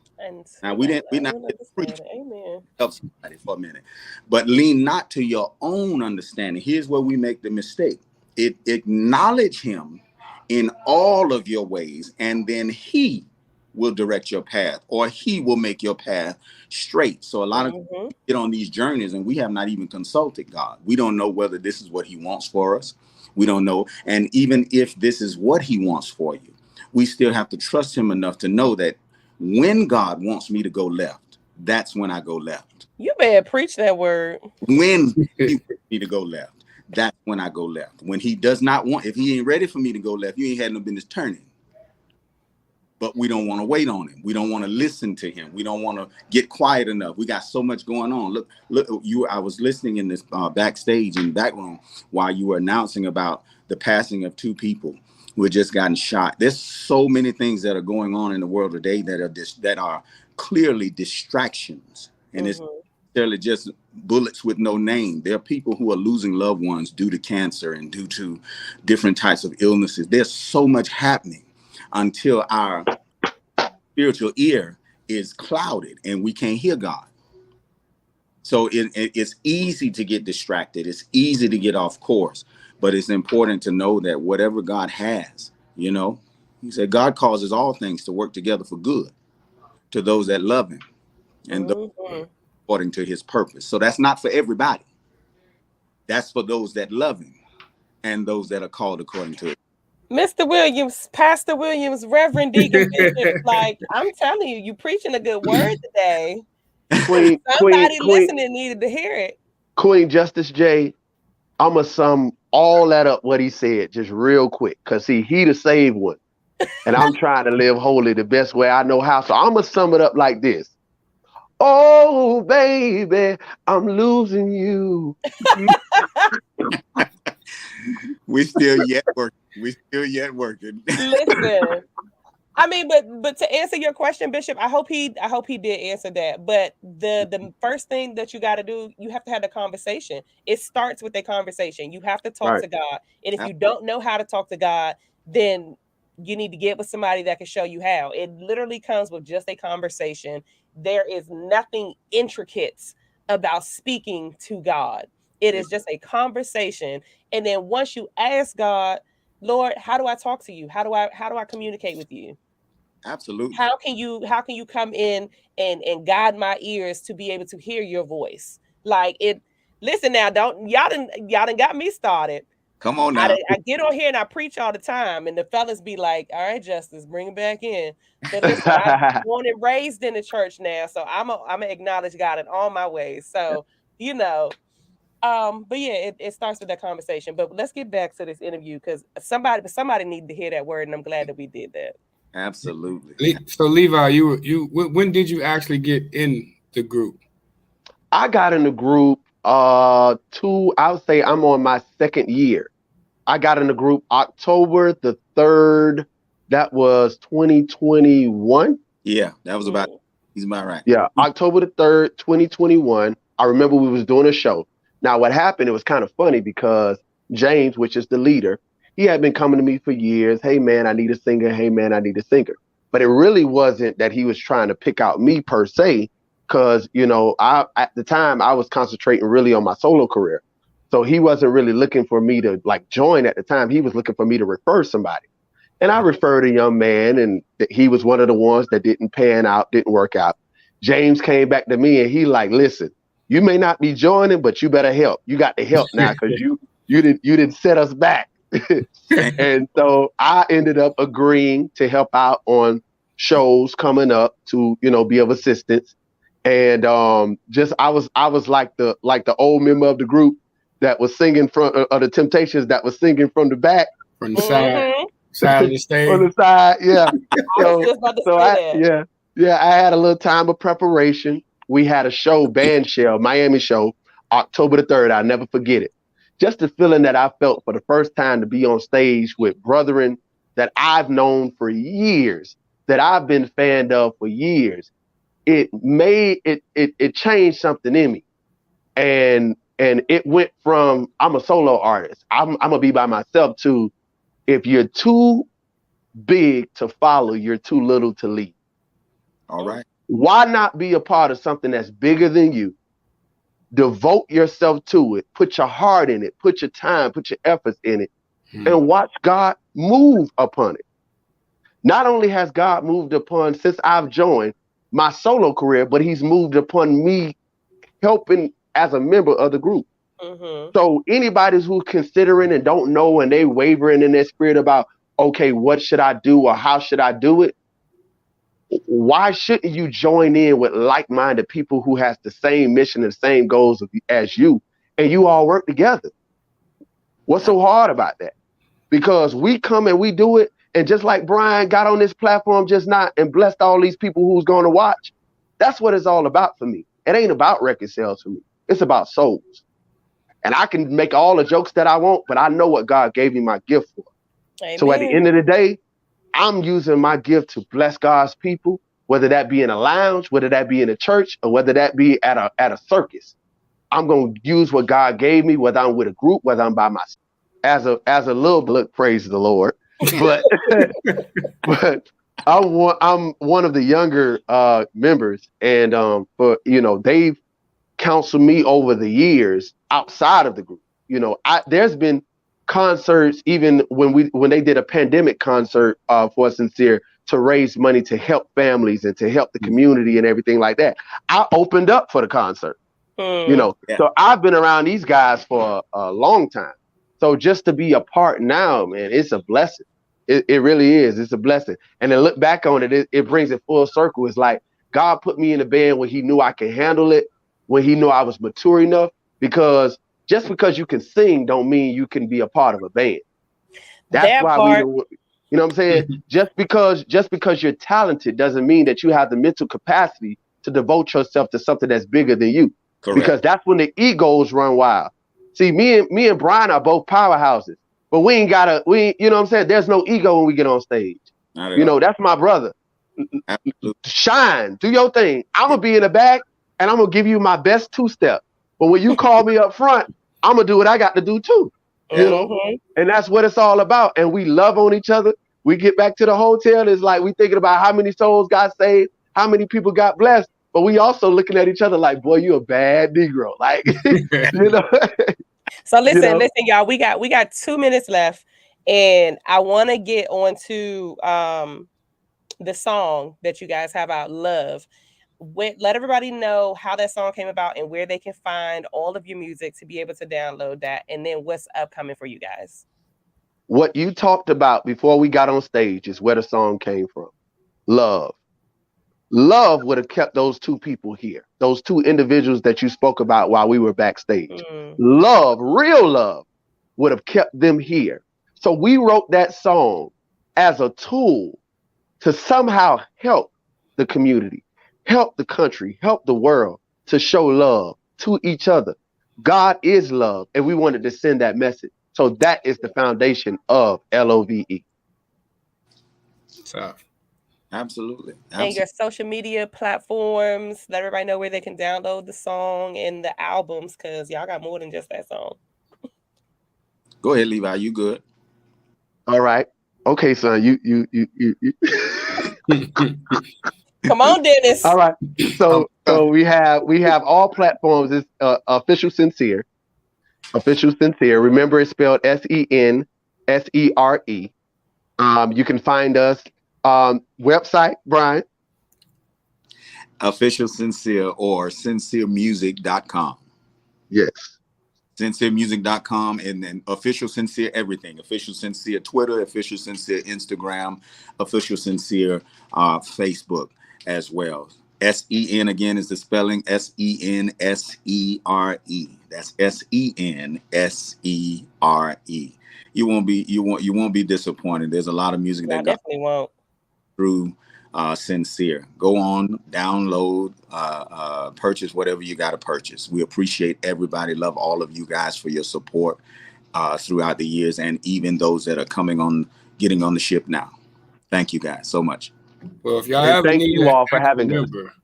Now we're not Amen. Help somebody for a minute, but lean not to your own understanding. Here's where we make the mistake. Acknowledge him in all of your ways, and then he will direct your path, or he will make your path straight. So a lot of people get on these journeys and we have not even consulted God. We don't know whether this is what he wants for us. We don't know. And even if this is what he wants for you, we still have to trust him enough to know that when God wants me to go left, that's when I go left. You better preach that word. When he wants me to go left, that's when I go left. When he does not want, if he ain't ready for me to go left, you ain't had no business turning. But we don't want to wait on him. We don't want to listen to him. We don't want to get quiet enough. We got so much going on. Look, I was listening in this backstage in the back room while you were announcing about the passing of 2 people. We're just gotten shot. There's so many things that are going on in the world today that are clearly distractions, and it's necessarily just bullets with no name. There are people who are losing loved ones due to cancer and due to different types of illnesses. There's so much happening until our spiritual ear is clouded and we can't hear God. So it's easy to get distracted. It's easy to get off course, but it's important to know that whatever God has, you know, he said, God causes all things to work together for good to those that love him and those according to his purpose. So that's not for everybody. That's for those that love him and those that are called according to it. Mr. Williams, Pastor Williams, Reverend Deacon Bishop, like, I'm telling you, you preaching a good word today. Somebody listening needed to hear it. Queen Justice J, I'm going to sum all that up, what he said, just real quick. Because, see, he the saved one. And I'm trying to live holy the best way I know how. So I'm going to sum it up like this. Oh, baby, I'm losing you. We still yet working. Listen. I mean, but to answer your question, Bishop, I hope he did answer that. But the first thing that you got to do, you have to have the conversation. It starts with a conversation. You have to talk to God. And if you don't know how to talk to God, then you need to get with somebody that can show you how. It literally comes with just a conversation. There is nothing intricate about speaking to God. It is just a conversation. And then once you ask God, Lord, how do I talk to you? How do I communicate with you? Absolutely. How can you come in and guide my ears to be able to hear your voice? Like it. Listen now, y'all done got me started. Come on now. I get on here and I preach all the time, and the fellas be like, "All right, Justice, bring it back in." But listen, I'm born and raised in the church now, so I'm gonna acknowledge God in all my ways. So you know. But yeah, it starts with that conversation. But let's get back to this interview because somebody needed to hear that word, and I'm glad that we did that. Absolutely. So Levi, you when did you actually get in the group? I got in the group I would say I'm on my second year. I got in the group October the 3rd. That was 2021. Yeah, that was he's about right. Yeah, October the 3rd, 2021. I remember we was doing a show. Now, what happened, it was kind of funny because James, which is the leader, he had been coming to me for years. Hey, man, I need a singer. Hey, man, I need a singer. But it really wasn't that he was trying to pick out me per se, because, you know, at the time I was concentrating really on my solo career. So he wasn't really looking for me to like join at the time. He was looking for me to refer somebody. And I referred a young man, and he was one of the ones that didn't pan out, didn't work out. James came back to me and he like, listen, you may not be joining, but you better help. You got to help now because you didn't set us back. And so I ended up agreeing to help out on shows coming up to, you know, be of assistance. And I was like the old member of the group that was singing from the Temptations that was singing from the back, from the side of the stage, on the side, yeah. I had a little time of preparation. We had a show, Band Shell, Miami show, October the 3rd. I'll never forget it. Just the feeling that I felt for the first time to be on stage with brethren that I've known for years, that I've been fanned of for years. It changed something in me. And it went from, I'm a solo artist, I'm gonna be by myself, to if you're too big to follow, you're too little to lead. All right. Why not be a part of something that's bigger than you? Devote yourself to it. Put your heart in it. Put your time, put your efforts in it, and watch God move upon it. Not only has God moved upon, since I've joined, my solo career, but he's moved upon me helping as a member of the group. So anybody who's considering and don't know and they wavering in their spirit about, okay, what should I do or how should I do it? Why shouldn't you join in with like-minded people who has the same mission and the same goals as you, and you all work together? What's so hard about that? Because we come and we do it, and just like Brian got on this platform just now and blessed all these people who's going to watch, that's what it's all about for me. It ain't about record sales for me. It's about souls. And I can make all the jokes that I want, but I know what God gave me my gift for. Amen. So at the end of the day, I'm using my gift to bless God's people, whether that be in a lounge, whether that be in a church, or whether that be at a circus. I'm gonna use what God gave me, whether I'm with a group, whether I'm by myself. As a little look, praise the Lord. But but I'm one of the younger members, and but they've counseled me over the years outside of the group. There's been concerts even when they did a pandemic concert for Sensere to raise money to help families and to help the community and everything like that. I opened up for the concert. So I've been around these guys for a long time. So just to be a part now, man, it's a blessing. It really is. It's a blessing. And then look back on it, it brings it full circle. It's like God put me in a band when he knew I could handle it, when he knew I was mature enough, because just because you can sing don't mean you can be a part of a band. That's why we don't, you know what I'm saying? Just because you're talented doesn't mean that you have the mental capacity to devote yourself to something that's bigger than you. Correct. Because that's when the egos run wild. See, me and Brian are both powerhouses, but you know what I'm saying? There's no ego when we get on stage. That's my brother. Absolutely. Shine, do your thing. I'm gonna be in the back and I'm gonna give you my best two-step. But when you call me up front, I'm gonna do what I got to do too. You know, and that's what it's all about. And we love on each other. We get back to the hotel. It's like we thinking about how many souls got saved, how many people got blessed. But we also looking at each other like, boy, you a bad Negro. Like, So listen, y'all, we got 2 minutes left, and I want to get on to the song that you guys have out, Love. Let everybody know how that song came about and where they can find all of your music to be able to download that, and then what's upcoming for you guys. What you talked about before we got on stage is where the song came from. Love. Love would have kept those two people here, those two individuals that you spoke about while we were backstage. Love, real love, would have kept them here. So we wrote that song as a tool to somehow help the community, help the country, help the world to show love to each other. God is love, and we wanted to send that message. So that is the foundation of LOVE. So. Absolutely. And your social media platforms, let everybody know where they can download the song and the albums, because y'all got more than just that song. Go ahead, Levi. You good? All right. Okay, son. You. Come on, Dennis. All right. So we have all platforms. It's official Sensere. Official Sensere. Remember, it's spelled SENSERE. You can find us. Website, Brian. Official Sensere or senseremusic.com. Yes. Senseremusic.com, and then Official Sensere everything. Official Sensere Twitter, Official Sensere Instagram, Official Sensere Facebook as well. SEN again is the spelling, SENSERE. That's SENSERE. You won't be disappointed. There's a lot of music that definitely won't. Through Sensere. Go on, download, purchase whatever you got to purchase. We appreciate everybody. Love all of you guys for your support throughout the years, and even those that are getting on the ship now. Thank you guys so much. Well, if y'all ever thank need you all for having member,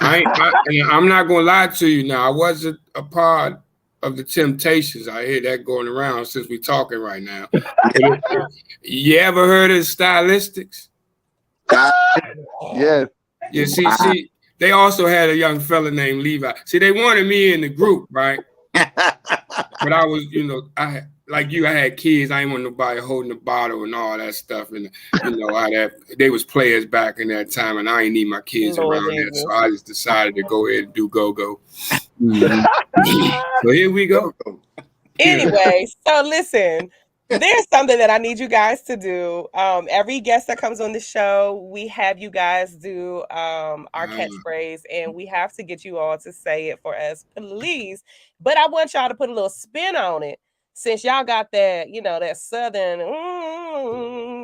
I'm not gonna lie to you. Now, I wasn't a part of the Temptations. I hear that going around since we're talking right now. You ever heard of Stylistics? Yes. Yeah, see, they also had a young fella named Levi. See, they wanted me in the group, right? But I was, I had kids. I didn't want nobody holding the bottle and all that stuff. And they was players back in that time, and I ain't need my kids around there. So I just decided to go ahead and do go-go. So here we go. Anyway, so listen, there's something that I need you guys to do. Every guest that comes on the show, we have you guys do our catchphrase, and we have to get you all to say it for us, please. But I want y'all to put a little spin on it, since y'all got that, that Southern,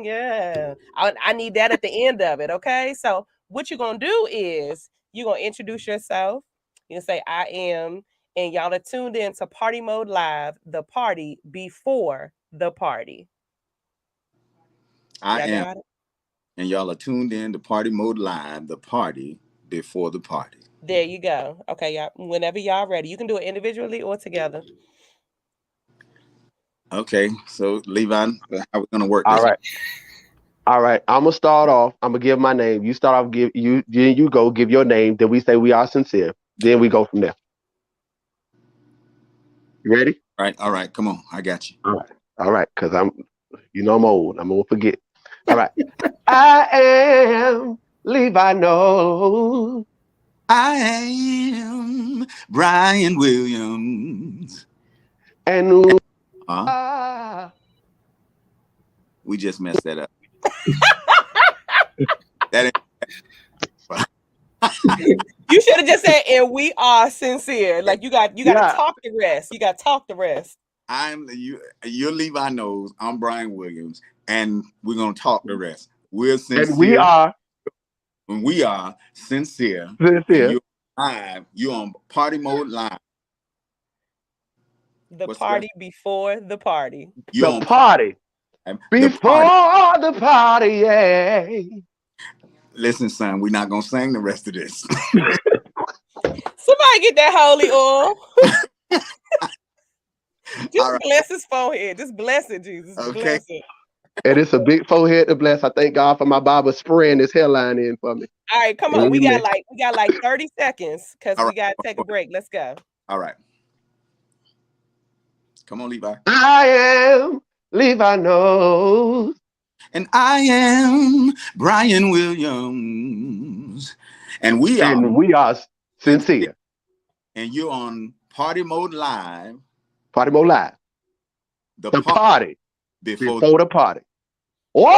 yeah. I need that at the end of it, okay? So what you're going to do is you're going to introduce yourself. You say, I am, and y'all are tuned in to Partymode Live, the party before the party. I Y'all am. got it? And y'all are tuned in to Party Mode Live, the party before the party. There you go. Okay, y'all. Whenever y'all ready, you can do it individually or together. Okay, so Levi, how we gonna work this? All right. I'm gonna start off. I'm gonna give my name. You start off. You go. Give your name. Then we say we are sincere. Then we go from there. You ready? All right. Come on, I got you. All right. Cause I'm old. I'm gonna forget. All right. I am Levi knows. I am Brian Williams. And we just messed that up. That You should have just said, and we are sincere. Like you got to talk the rest. You got to talk the rest. You're Levi Knows. I'm Brian Williams, and we're gonna talk the rest. We're sincere. And we are sincere. Sincere. You're live. You're on Party Mode Live. The party before the party. The party before the party. Yeah. Listen, son, we're not gonna sing the rest of this. Somebody get that holy oil. Just bless his forehead. Just bless it, Jesus. Okay. Bless it. And it's a big forehead to bless. I thank God for my barber spraying this hairline in for me. All right, come on. We got like 30 seconds because we got to take a break. Let's go. All right. Come on, Levi. I am Levi Knows. And I am Brian Williams. And we are sincere. And you're on Party Mode Live. Party Mode Live. The party before the party. Whoa!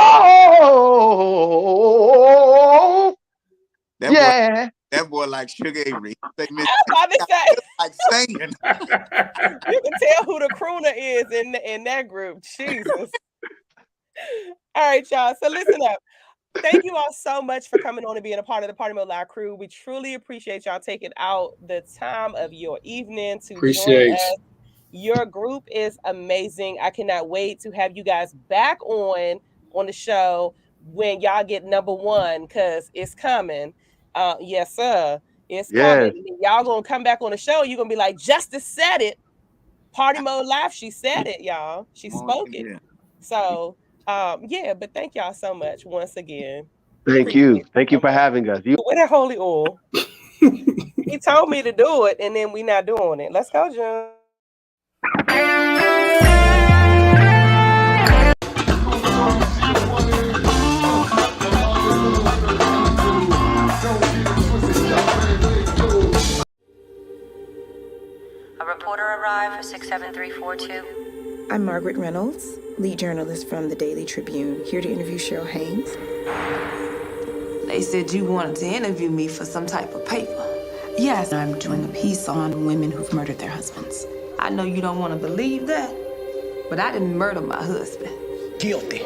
That boy like Sugar Avery. I was about to say. Like singing. You can tell who the crooner is in that group. Jesus. All right, y'all. So listen up. Thank you all so much for coming on and being a part of the Party Mode Live crew. We truly appreciate y'all taking out the time of your evening to join us. Your group is amazing. I cannot wait to have you guys back on the show when y'all get number one, because it's coming. Yes, sir. It's coming. Y'all gonna come back on the show. You're gonna be like, Justice said it. Party Mode Live. She said it, y'all. She spoke it. So but thank y'all so much once again. Thank you. Thank you for having us. With that holy oil. He told me to do it, and then we not doing it. Let's go, June. A reporter arrived for 67342. I'm Margaret Reynolds, lead journalist from the Daily Tribune, here to interview Cheryl Haynes. They said you wanted to interview me for some type of paper. Yes, I'm doing a piece on women who've murdered their husbands. I know you don't want to believe that, but I didn't murder my husband. Guilty.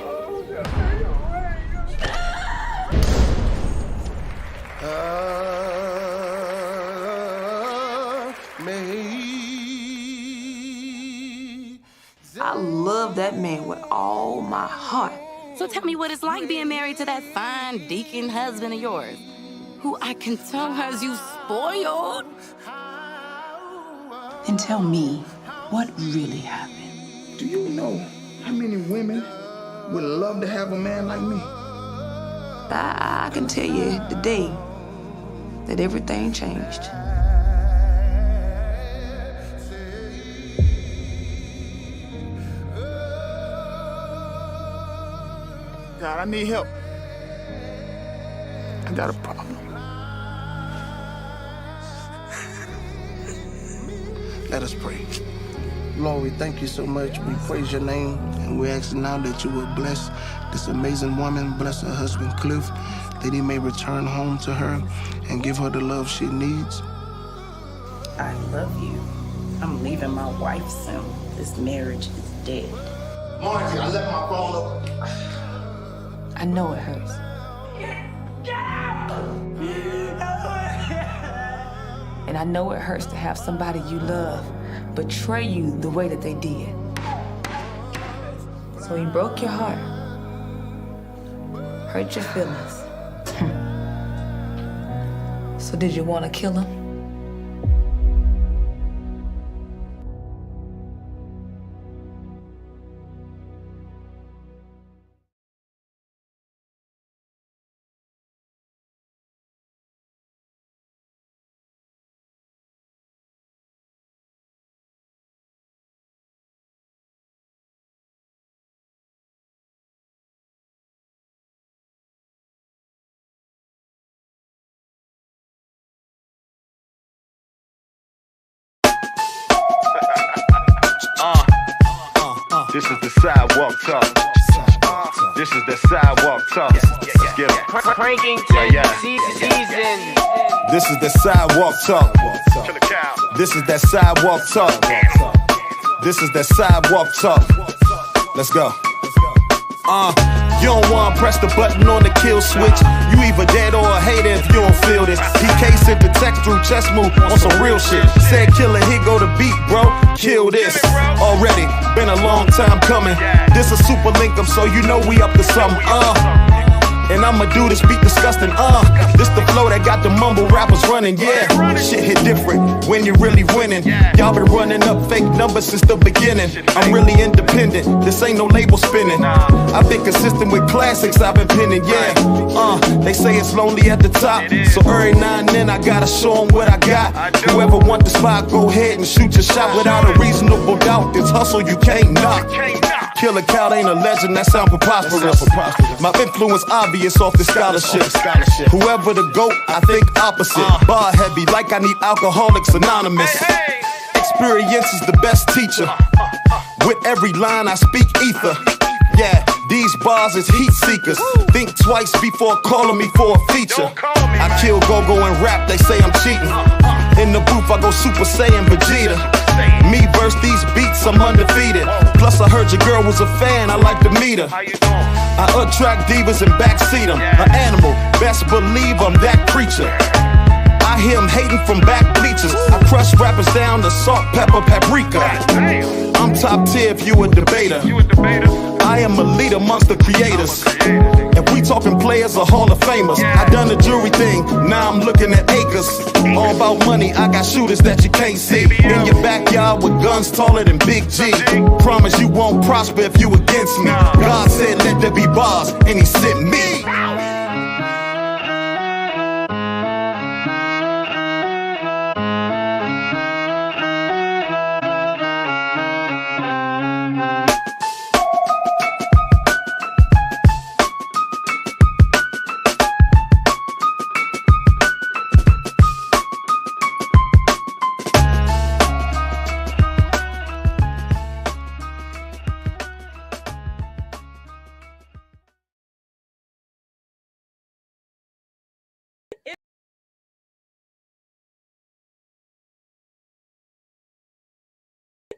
I love that man with all my heart. So tell me what it's like being married to that fine deacon husband of yours, who I can tell has you spoiled. And tell me what really happened. Do you know how many women would love to have a man like me? I can tell you the day that everything changed. God, I need help. I got a problem. Let us pray. Lord, we thank you so much. We praise your name, and we ask now that you will bless this amazing woman, bless her husband, Cliff, that he may return home to her and give her the love she needs. I love you. I'm leaving my wife soon. This marriage is dead. Margie, I left my phone up. I know it hurts. And I know it hurts to have somebody you love betray you the way that they did. So he broke your heart. hurt your feelings. So did you want to kill him? This is the sidewalk talk. This is the sidewalk talk. Let's get it. Cranking season. This is the sidewalk talk. This is that sidewalk talk. This is that sidewalk talk. Let's go. You don't wanna press the button on the kill switch. You either dead or a hater if you don't feel this. PK sent the text through chest move on some real shit. Said killer, here go the beat, bro. Kill this. Already been a long time coming. This a super link up, so you know we up to something. And I'ma do this beat disgusting. This the flow that got the mumble rappers running. Yeah, shit hit different when you're really winning. Y'all been running up fake numbers since the beginning. I'm really independent. This ain't no label spinning. I've been consistent with classics I've been pinning. Yeah, they say it's lonely at the top, so every now and then I gotta show 'em what I got. Whoever want the spot, go ahead and shoot your shot without a reasonable doubt. This hustle you can't knock. Killer Cal ain't a legend, that sound preposterous. My influence obvious off the scholarships. Whoever the GOAT, I think opposite. Bar heavy, like I need Alcoholics Anonymous. Experience is the best teacher. With every line I speak ether. Yeah, these bars is heat seekers. Think twice before calling me for a feature. I kill Go-Go and rap, they say I'm cheating. In the booth I go Super Saiyan Vegeta. Me versus these beats, I'm undefeated. Plus I heard your girl was a fan, I like to meet her. I attract divas and backseat them. An animal, best believe I'm that creature. I hear him hating from back bleachers. I crush rappers down to salt, pepper, paprika. I'm top tier if you a debater. I am a leader amongst the creators. If we talking players or Hall of Famers, I done the jury thing, now I'm looking at acres. All about money, I got shooters that you can't see. In your backyard with guns taller than Big G. Promise you won't prosper if you against me. God said let there be bars, and he sent me.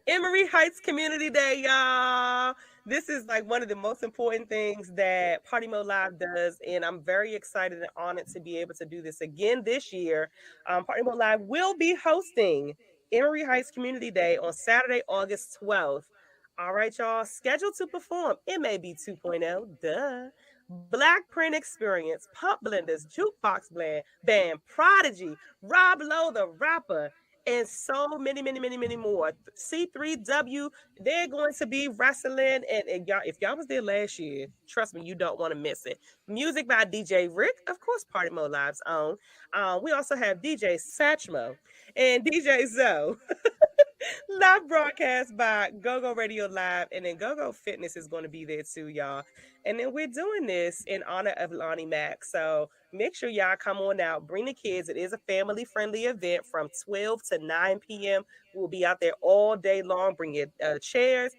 Emory Heights Community Day, y'all. This is like one of the most important things that Partymode Live does, and I'm very excited and honored to be able to do this again this year. Partymode Live will be hosting Emory Heights Community Day on Saturday, August 12th. All right, y'all. Scheduled to perform MAB 2.0, duh. Black Print Experience, Pump Blenders, Jukebox Band, Prodigy, Rob Lowe, the rapper, and so many more. C3W, they're going to be wrestling, and y'all, if y'all was there last year, trust me, you don't want to miss it. Music by DJ Rick, of course, Partymode Live's own. We also have DJ Satchmo and DJ Zoe. Live broadcast by GoGoRadio Live, and then GoGo Fitness is going to be there too, y'all. And then we're doing this in honor of Lonnie Mac. So make sure y'all come on out. Bring the kids. It is a family-friendly event from 12 to 9 p.m. We'll be out there all day long. Bring your chairs,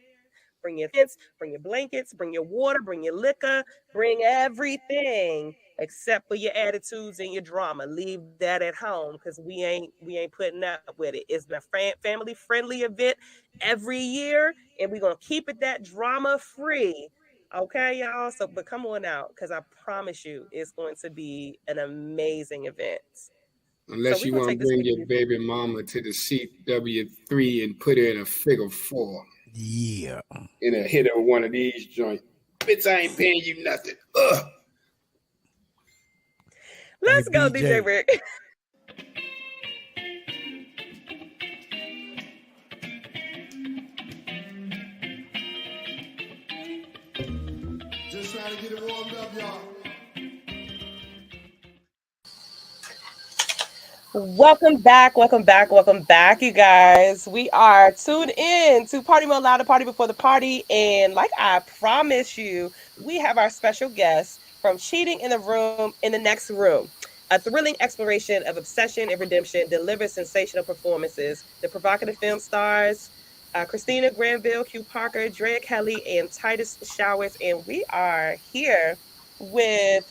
bring your tents, bring your blankets, bring your water, bring your liquor, bring everything except for your attitudes and your drama. Leave that at home because we ain't putting up with it. It's a family-friendly event every year, and we're going to keep it that drama-free. Okay, y'all? So, but come on out because I promise you it's going to be an amazing event. Unless you want to bring your baby mama to the CW3 and put her in a figure 4. Yeah. And hit her with one of these joints. Bitch, I ain't paying you nothing. Ugh. Let's go, BJ. DJ Rick. Just trying to get it warmed up, y'all. Welcome back, you guys. We are tuned in to Party Mode Live, the party before the party. And like I promised you, we have our special guest from Cheating in the Room in the Next Room. A thrilling exploration of obsession and redemption delivers sensational performances. The provocative film stars Christina Granville, Q Parker, Drea Kelly, and Titus Showers. And we are here with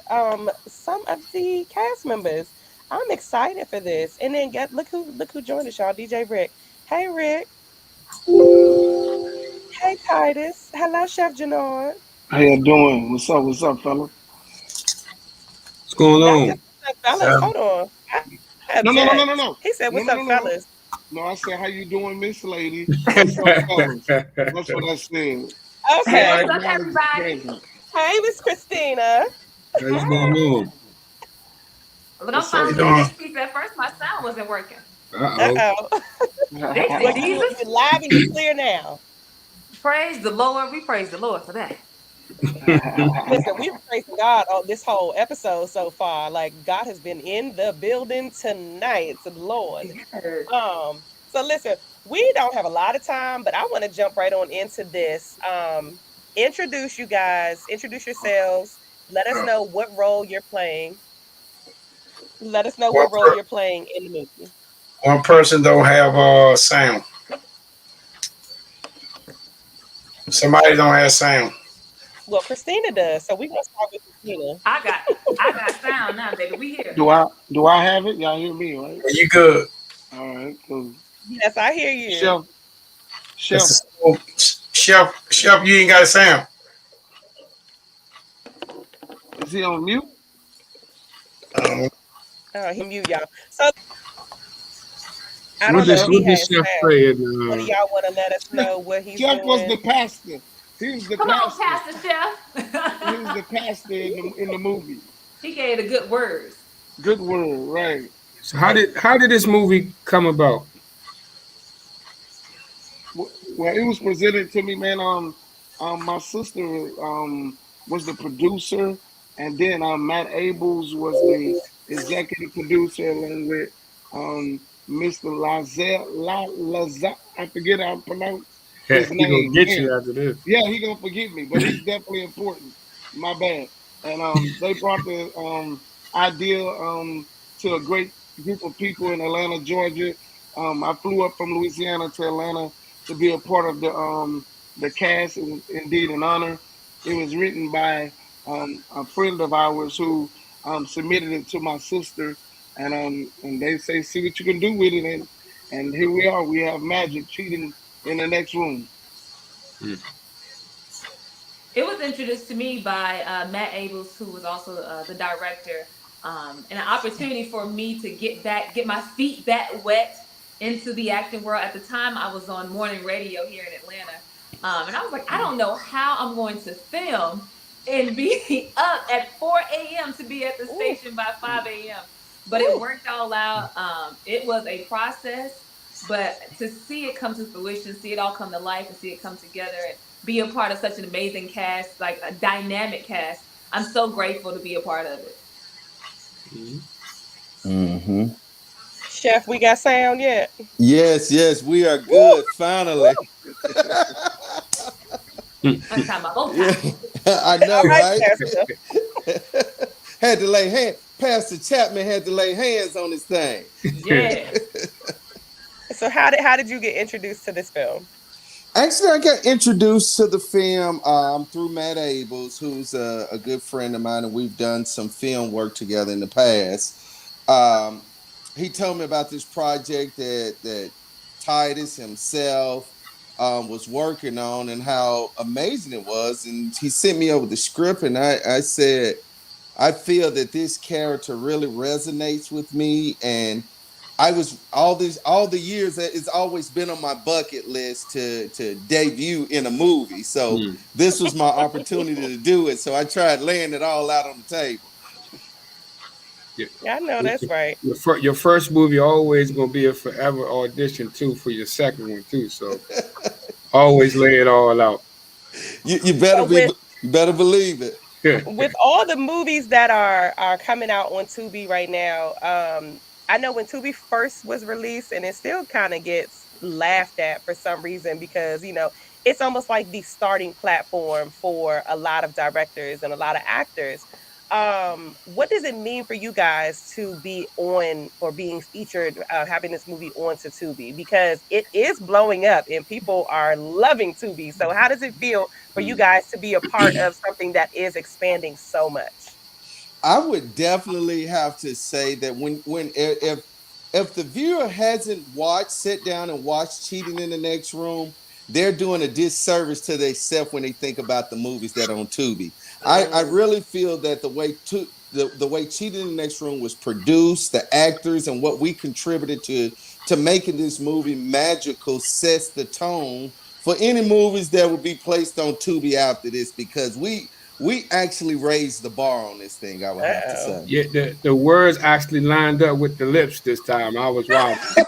some of the cast members. I'm excited for this. And then look who joined us, y'all. DJ Rick. Hey Rick. Hey Titus. Hello, Chef Janard. How you doing? What's up, fella? What's going on? Fellas, hold on. No. He said, "What's up, fellas?" No, I said, "How you doing, Miss Lady?" What's up, fellas? That's what I said. Okay. What's up, everybody? Hey, Miss Christina. Hey, what's going on? But I'm finally getting this piece. At first, my sound wasn't working. Uh-oh. But you're live and you're clear now. Praise the Lord. We praise the Lord for that. Listen, we've praised God on this whole episode so far. Like, God has been in the building tonight. It's the Lord. So listen, we don't have a lot of time, but I want to jump right on into this. Introduce you guys. Introduce yourselves. Let us know what role you're playing. Let us know what role you're playing in the movie. One person don't have sound. Somebody don't have sound. Well, Christina does, so we're gonna start with Christina. I got sound now, baby. We here. Do I have it? Y'all hear me, right? You good? All right, cool. Yes, I hear you. Chef, you ain't got a sound. Is he on mute? He mute y'all. So I don't What know does if he has Chef sound. say? What do y'all want to let us know what he's Chef doing? was the pastor. He was the Come pastor. on, Pastor Chef. He was the pastor in the movie. He gave the good words. Good word, right? So how did this movie come about? Well, it was presented to me, man. My sister was the producer, and then Matt Abels was the executive producer, along with Mr. Lazette. I forget how to pronounce his name. He gonna get you after this. Yeah, he gonna forgive me, but he's definitely important. My bad. And they brought the idea to a great group of people in Atlanta, Georgia. I flew up from Louisiana to Atlanta to be a part of the cast. It was indeed an honor. It was written by a friend of ours who submitted it to my sister, and they say, see what you can do with it, and here we are. We have Magic Cheating in the Next Room. It was introduced to me by Matt Abels, who was also the director, and an opportunity for me to get my feet back wet into the acting world. At the time, I was on morning radio here in Atlanta, and I was like, I don't know how I'm going to film and be up at 4 a.m. to be at the station by 5 a.m. But it worked all out. It was a process, but to see it come to fruition, see it all come to life, and see it come together, and be a part of such an amazing cast, like a dynamic cast, I'm so grateful to be a part of it. Mm-hmm. Chef, we got sound yet? Yes, we are good. Finally. I know, right? Had to lay hands. Pastor Chapman had to lay hands on this thing. Yeah. So how did you get introduced to this film? Actually, I got introduced to the film through Matt Abels, who's a good friend of mine, and we've done some film work together in the past. He told me about this project that Titus himself was working on and how amazing it was. And he sent me over the script, and I said, I feel that this character really resonates with me, and I was all the years that it's always been on my bucket list to debut in a movie. So this was my opportunity to do it. So I tried laying it all out on the table. I know that's right. Your first movie always gonna be a forever audition too for your second one too. So always lay it all out. You So better believe it. with all the movies that are coming out on Tubi right now, I know when Tubi first was released, and it still kind of gets laughed at for some reason because it's almost like the starting platform for a lot of directors and a lot of actors. What does it mean for you guys to be on or being featured, having this movie onto Tubi? Because it is blowing up and people are loving Tubi. So how does it feel for you guys to be a part of something that is expanding so much? I would definitely have to say that if the viewer hasn't sat down and watched Cheating in the Next Room, they're doing a disservice to themselves when they think about the movies that are on Tubi. I really feel that the way Cheating in the Next Room was produced, the actors, and what we contributed to making this movie magical sets the tone for any movies that will be placed on Tubi after this, because we actually raised the bar on this thing, I would have to say. Yeah, the words actually lined up with the lips this time. I was watching.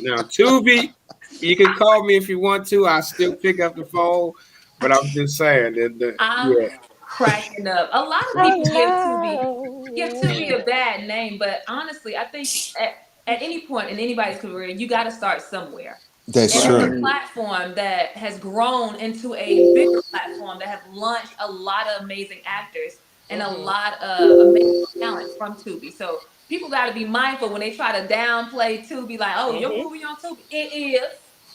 Now, Tubi, you can call me if you want to. I still pick up the phone, but I'm just saying that I'm yeah. cracking up. A lot of people give Tubi a bad name, but honestly, I think at any point in anybody's career, you got to start somewhere. That's And it's a true. platform that has grown into a bigger platform that have launched a lot of amazing actors and a lot of amazing talent from Tubi. So people got to be mindful when they try to downplay Tubi, like, "Oh, your movie on Tubi." It is.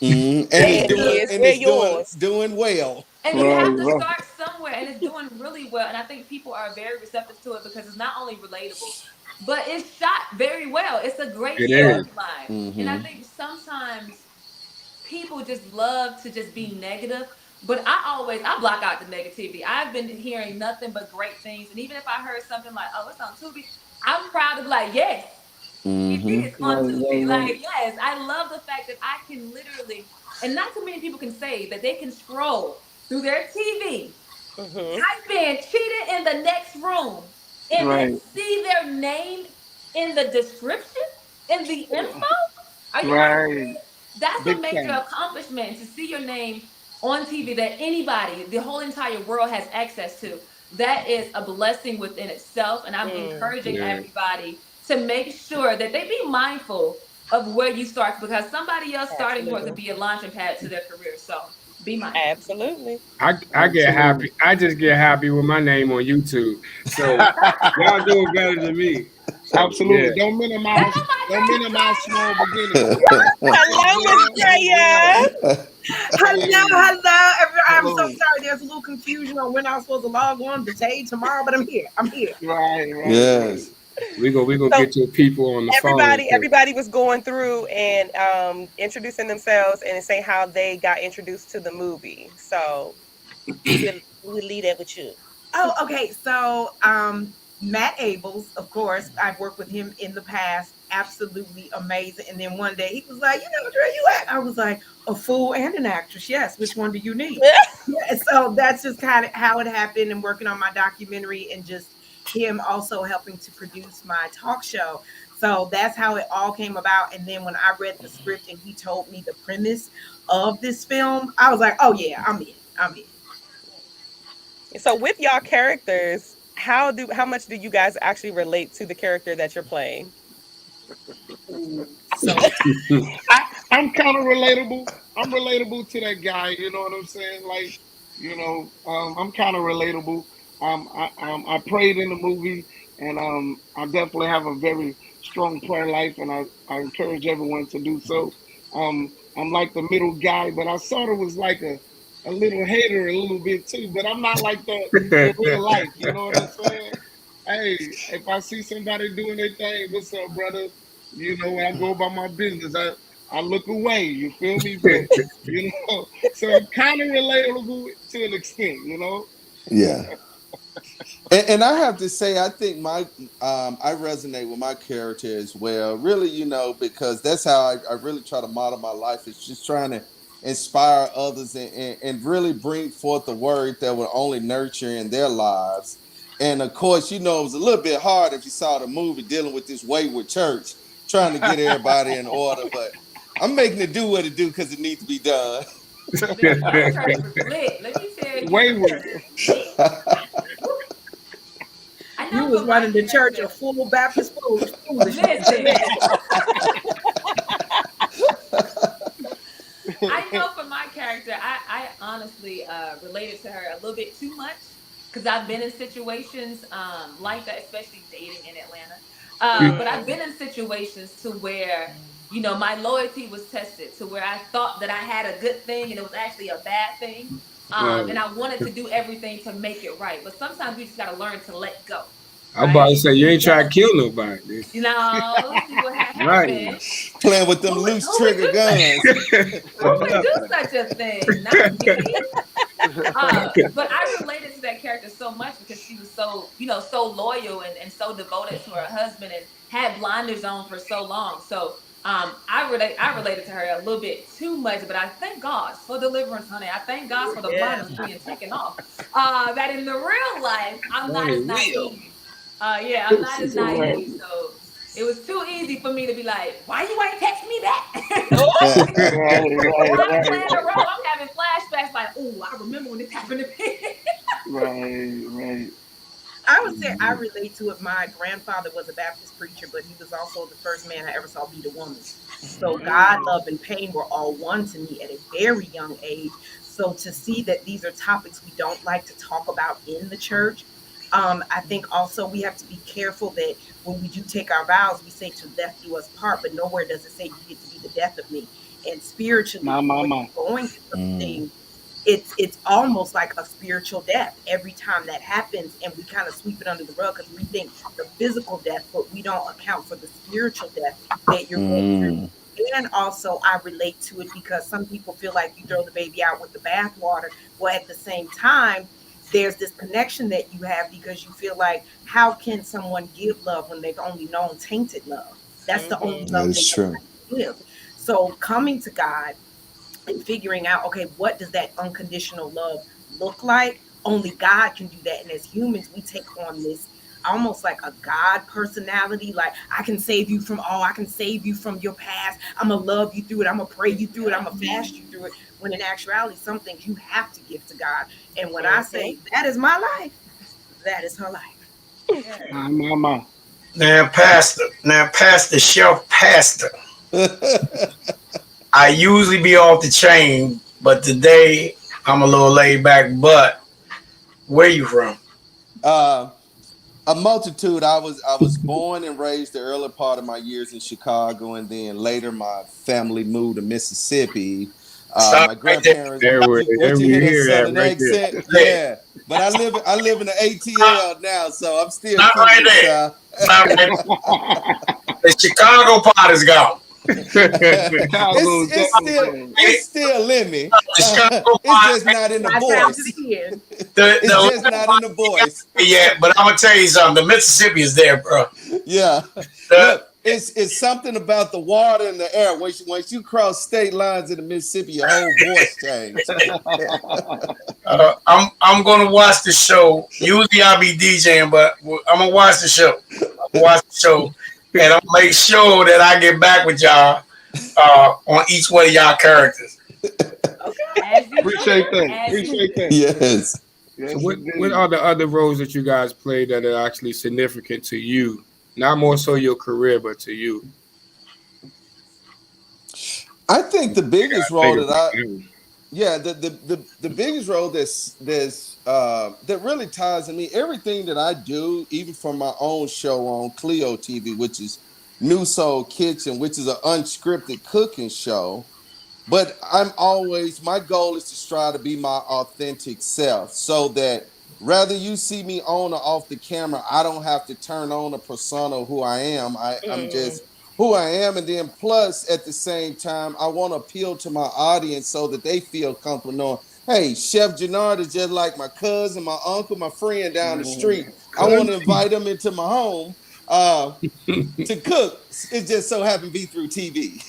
And It it's is doing good. doing well. And you have to start somewhere, and it's doing really well. And I think people are very receptive to it because it's not only relatable, but it's shot very well. It's a great It is. storyline. And I think sometimes people just love to just be negative, but I block out the negativity. I've been hearing nothing but great things. And even if I heard something like, "Oh, it's on Tubi," I'm proud to be like, "Yes, it is on Tubi." Like, yes, I love the fact that I can literally, and not too many people can say that they can scroll through their TV, type in "cheated in the next room," and then see their name in the description, in the info. Are you understand? That's a major accomplishment to see your name on TV that anybody, the whole entire world has access to. That is a blessing within itself. And I'm encouraging everybody to make sure that they be mindful of where you start because somebody else starting point could be a launching pad to their career. So be mindful. Absolutely. I get happy. I just get happy with my name on YouTube. So y'all doing better than me. So, Absolutely. Yeah. Don't minimize small beginnings. Hello, Miss Freya. Hello. I'm so sorry. There's a little confusion on when I was supposed to log on today, tomorrow, but I'm here. Right. Yes. We gonna get your people on the phone. Everybody was going through and introducing themselves and saying how they got introduced to the movie. So we'll leave that with you. Oh, okay. So, Matt Abels, of course, I've worked with him in the past. Absolutely amazing. And then one day he was like, where you at? I was like, a fool and an actress. Yes. Which one do you need? Yeah, so that's just kind of how it happened, and working on my documentary and just him also helping to produce my talk show. So that's how it all came about. And then when I read the script and he told me the premise of this film, I was like, oh yeah, I'm in. So with y'all characters, how much do you guys actually relate to the character that you're playing? So I'm kind of relatable. I'm relatable to that guy. You know what I'm saying? Like, I'm kind of relatable. I prayed in the movie, and I definitely have a very strong prayer life, and I encourage everyone to do so. I'm like the middle guy, but I sort of was like a little hater a little bit too. But I'm not like that in real life. You know what I'm saying? Hey, if I see somebody doing their thing, what's up, brother? When I go about my business, I look away. You feel me? But so I'm kind of relatable to an extent. Yeah. And I have to say, I think I resonate with my character as well. Really, because that's how I really try to model my life. Is just trying to inspire others and really bring forth the word that will only nurture in their lives. And of course, it was a little bit hard if you saw the movie dealing with this wayward church, trying to get everybody in order. But I'm making it do what it do because it needs to be done. Listen, that church was lit. Let me tell you. Wayward. I You know was for my running the church character. of full Baptist foolishness. Listen. I know for my character, I honestly related to her a little bit too much because I've been in situations like that, especially dating in Atlanta. But I've been in situations to where, my loyalty was tested to where I thought that I had a good thing and it was actually a bad thing. And I wanted to do everything to make it right. But sometimes we just got to learn to let go. I'm about to say, you ain't trying to kill nobody. Let's see what happened. Right. Playing with them loose trigger guns. Who would do such a thing? Not me. But I related to that character so much because she was so, so loyal and so devoted to her husband and had blinders on for so long. So I related to her a little bit too much, but I thank God for deliverance, honey. I thank God for the blinders being taken off. That in the real life, I'm not as naive. I'm not as naive. So it was too easy for me to be like, why you ain't text me back? While I'm playing the role, I'm having flashbacks like, oh, I remember when this happened to me. Right. I would say I relate to it. My grandfather was a Baptist preacher, but he was also the first man I ever saw beat a woman. So God, love, and pain were all one to me at a very young age. So to see that these are topics we don't like to talk about in the church, I think also we have to be careful that when we do take our vows, we say to death do us part, but nowhere does it say you get to be the death of me. And spiritually, when you're going through something, it's almost like a spiritual death every time that happens, and we kind of sweep it under the rug because we think the physical death, but we don't account for the spiritual death that you're going through. And also, I relate to it because some people feel like you throw the baby out with the bathwater. Well, at the same time, there's this connection that you have because you feel like, how can someone give love when they've only known tainted love? That's the only love That is true. give. So coming to God and figuring out, okay, what does that unconditional love look like? Only God can do that. And as humans, we take on this almost like a God personality. Like, I can save you from all, I can save you from your past. I'm going to love you through it. I'm going to pray you through it. I'm going to fast you through it. When in actuality, some things you have to give to God. And when I say, that is my life, that is her life. My. Now, Pastor, Chef Pastor. I usually be off the chain, but today I'm a little laid back. But where you from? A multitude. I was born and raised the early part of my years in Chicago, and then later my family moved to Mississippi. My grandparents. What you hear that southern accent? Yeah, but I live in the ATL now, so I'm still not right there. Not right there. The Chicago part is gone. It's still in me. It's just not in the voice. It's just not in the voice. Yeah, but I'm gonna tell you something. The Mississippi is there, bro. Yeah. Look, it's something about the water and the air. Once you cross state lines in the Mississippi, your whole voice changes. I'm gonna watch the show. Usually I'll be DJing, but I'm gonna watch the show. And I'll make sure that I get back with y'all on each one of y'all characters. Appreciate that. Yes. So what are the other roles that you guys play that are actually significant to you? Not more so your career, but to you. I think the biggest role the biggest role that really ties in me, everything that I do, even from my own show on Clio TV, which is New Soul Kitchen, which is an unscripted cooking show. But my goal is to strive to be my authentic self, so that rather you see me on or off the camera, I don't have to turn on a persona of who I am. I'm just who I am. And then plus, at the same time, I want to appeal to my audience so that they feel comfortable knowing, hey, Chef Jannard is just like my cousin, my uncle, my friend down the street. I want to invite him into my home to cook. It just so happened to be through TV.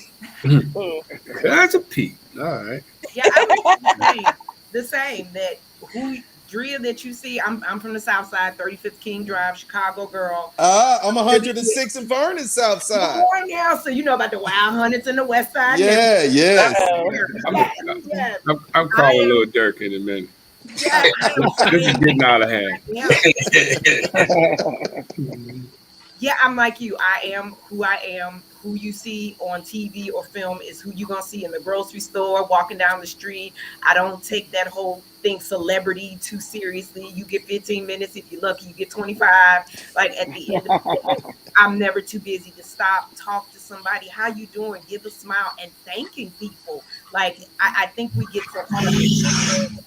That's a peep. All right. Yeah, I was the same. That who Drea that you see, I'm from the South Side, 35th King Drive, Chicago girl. I'm 106 in Vernon, South Come Side. on now, so you know about the Wild Hunters and the West Side. Yeah, yes. I'm calling Lil Durk in a minute. Yeah, this is getting out of hand. Yeah, I'm like you. I am who I am. Who you see on TV or film is who you're going to see in the grocery store, walking down the street. I don't take that whole thing celebrity too seriously. You get 15 minutes. If you're lucky, you get 25. Like at the end of the day, I'm never too busy to stop, talk to somebody. How you doing? Give a smile and thanking people. Like, I think we get so caught up in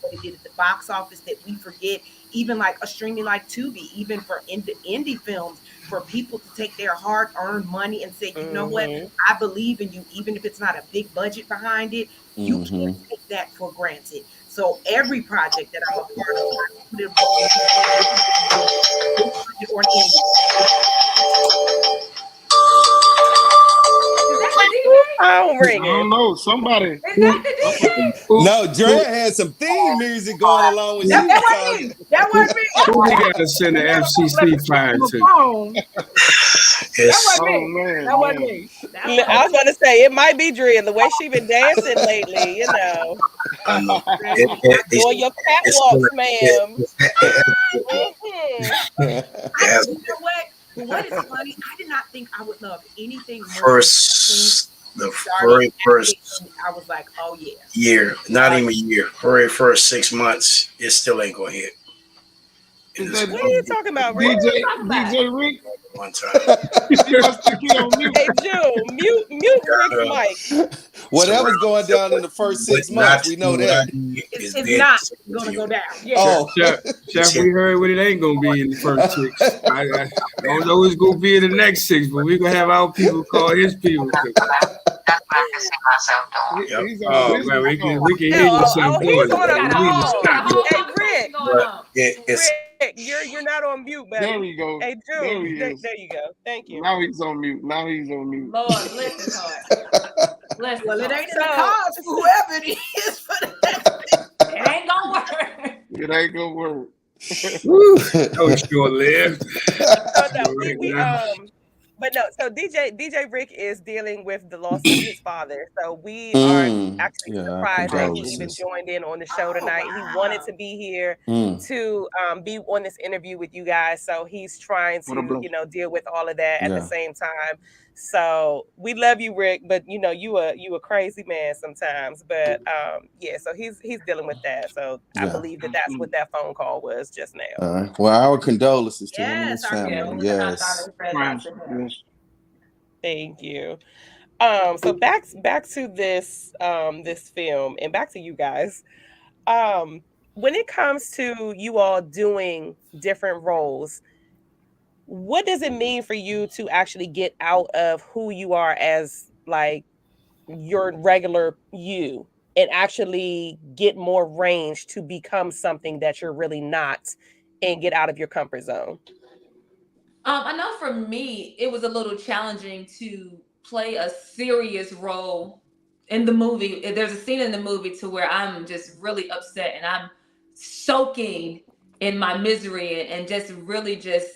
what it did at the box office that we forget, even like a streaming like Tubi, even for indie films, for people to take their hard-earned money and say, you know what, I believe in you, even if it's not a big budget behind it, you can't take that for granted. So every project that I'm a part of, I put it on I'm ringing. I don't know. Somebody. Is that the DJ? No, Drea had some theme music going along with you. That wasn't me. That wasn't me. We got to send the FCC fire to. That wasn't me. That wasn't me. I was about to say it might be Drea, the way she been dancing lately, you know. Doing your catwalks, ma'am. You know what? What is funny? I did not think I would love anything more. The very first I was like, oh yeah. year, not even a year, very first 6 months, it still ain't gonna hit. What are you talking about, Rick? DJ Rick? One time. Hey, June, mute Rick's mic. Whatever's going down in the first 6 months, we know that. It's not going to go down. Yeah. Oh, Chef, we heard what it ain't gonna be in the first 6. I don't know it's gonna be in the next 6, but we're gonna have our people call his people. Oh man, we can hear you some he's more. on a call. Hey, Rick. It's Rick, you're not on mute, baby. There we go. Hey, June, there you go. Thank you. Now he's on mute. Lord, bless his heart. Bless his Well, it heart. ain't in the cards for whoever it is for the next. It ain't gonna work. It ain't gonna work. Oh, sure lived. But no, so DJ Rick is dealing with the loss of his father. So we are actually surprised that he even joined in on the show tonight. He wanted to be here to be on this interview with you guys. So he's trying to, deal with all of that at the same time. So we love you, Rick, but you a crazy man sometimes. But so he's dealing with that. So I believe that's what that phone call was just now. Well, our condolences to him and his family. Yes. Thank you. So back to this this film and back to you guys. When it comes to you all doing different roles, what does it mean for you to actually get out of who you are as like your regular you and actually get more range to become something that you're really not and get out of your comfort zone? I know for me, it was a little challenging to play a serious role in the movie. There's a scene in the movie to where I'm just really upset and I'm soaking in my misery and just really just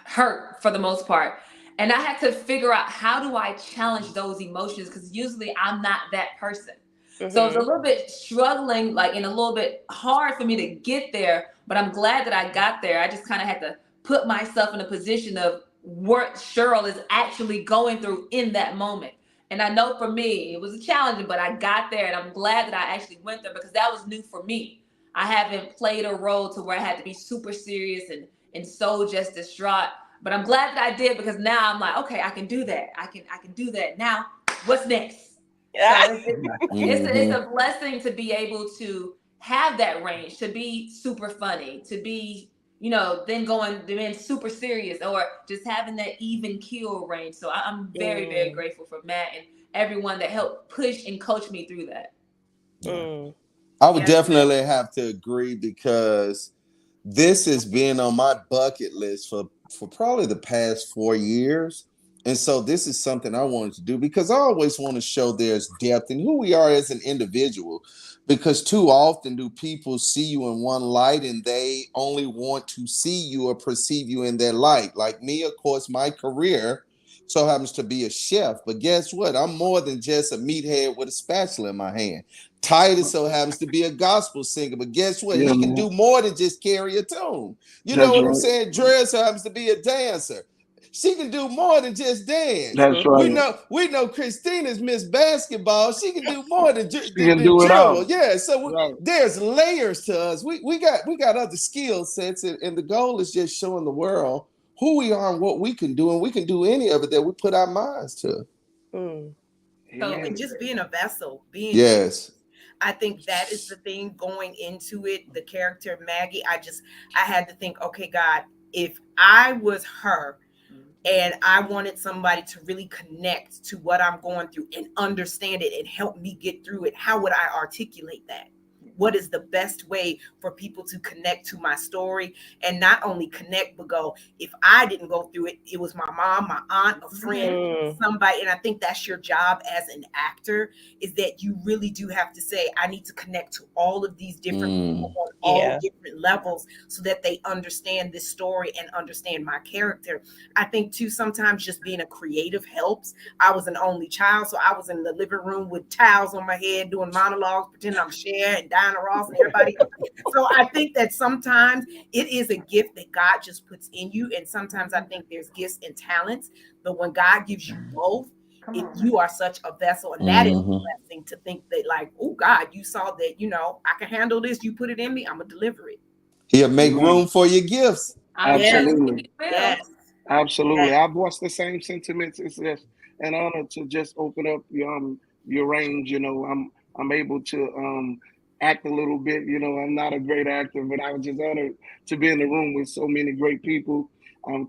hurt for the most part. And I had to figure out, how do I challenge those emotions? Because usually I'm not that person. So it was a little bit struggling, and a little bit hard for me to get there, but I'm glad that I got there. I just kind of had to put myself in a position of what Cheryl is actually going through in that moment. And I know for me, it was a challenge, but I got there and I'm glad that I actually went there because that was new for me. I haven't played a role to where I had to be super serious and so just distraught. But I'm glad that I did because now I'm like, okay, I can do that. I can do that. Now, what's next? So it's a blessing to be able to have that range, to be super funny, to be, then being super serious or just having that even keel range. So I'm very, very grateful for Matt and everyone that helped push and coach me through that. I would definitely have to agree because this has been on my bucket list for probably the past 4 years. And so this is something I wanted to do because I always want to show there's depth in who we are as an individual. Because too often do people see you in one light and they only want to see you or perceive you in that light. Like me, of course, my career so happens to be a chef. But guess what? I'm more than just a meathead with a spatula in my hand. Titus so happens to be a gospel singer. But guess what? Yeah, He can man. do more than just carry a tune. You know That's what I'm right. saying? Dre so happens to be a dancer. She can do more than just dance. That's We right. know Christina's Miss Basketball. She can do more than, She can do it dribble. all. Yeah, so Right. there's layers to us. We got other skill sets, and the goal is just showing the world who we are and what we can do, and we can do any of it that we put our minds to. And just being a vessel, being Yes. I think that is the thing going into it. The character of Maggie, I had to think, okay, God, if I was her and I wanted somebody to really connect to what I'm going through and understand it and help me get through it, how would I articulate that? What is the best way for people to connect to my story and not only connect, but go, if I didn't go through it, it was my mom, my aunt, a friend, somebody. And I think that's your job as an actor, is that you really do have to say, I need to connect to all of these different people on all different levels so that they understand this story and understand my character. I think too, sometimes just being a creative helps. I was an only child, so I was in the living room with towels on my head doing monologues, pretending I'm Cher and Diana Ross and everybody else. So I think that sometimes it is a gift that God just puts in you. And sometimes I think there's gifts and talents, but when God gives you both, you are such a vessel. And that is a blessing to think that, like, oh God, you saw that, I can handle this. You put it in me, I'm gonna deliver it. He'll make room for your gifts. Absolutely. Yes. Absolutely. I voice the same sentiments. It's just an honor to just open up your range. I'm able to act a little bit. I'm not a great actor, but I was just honored to be in the room with so many great people.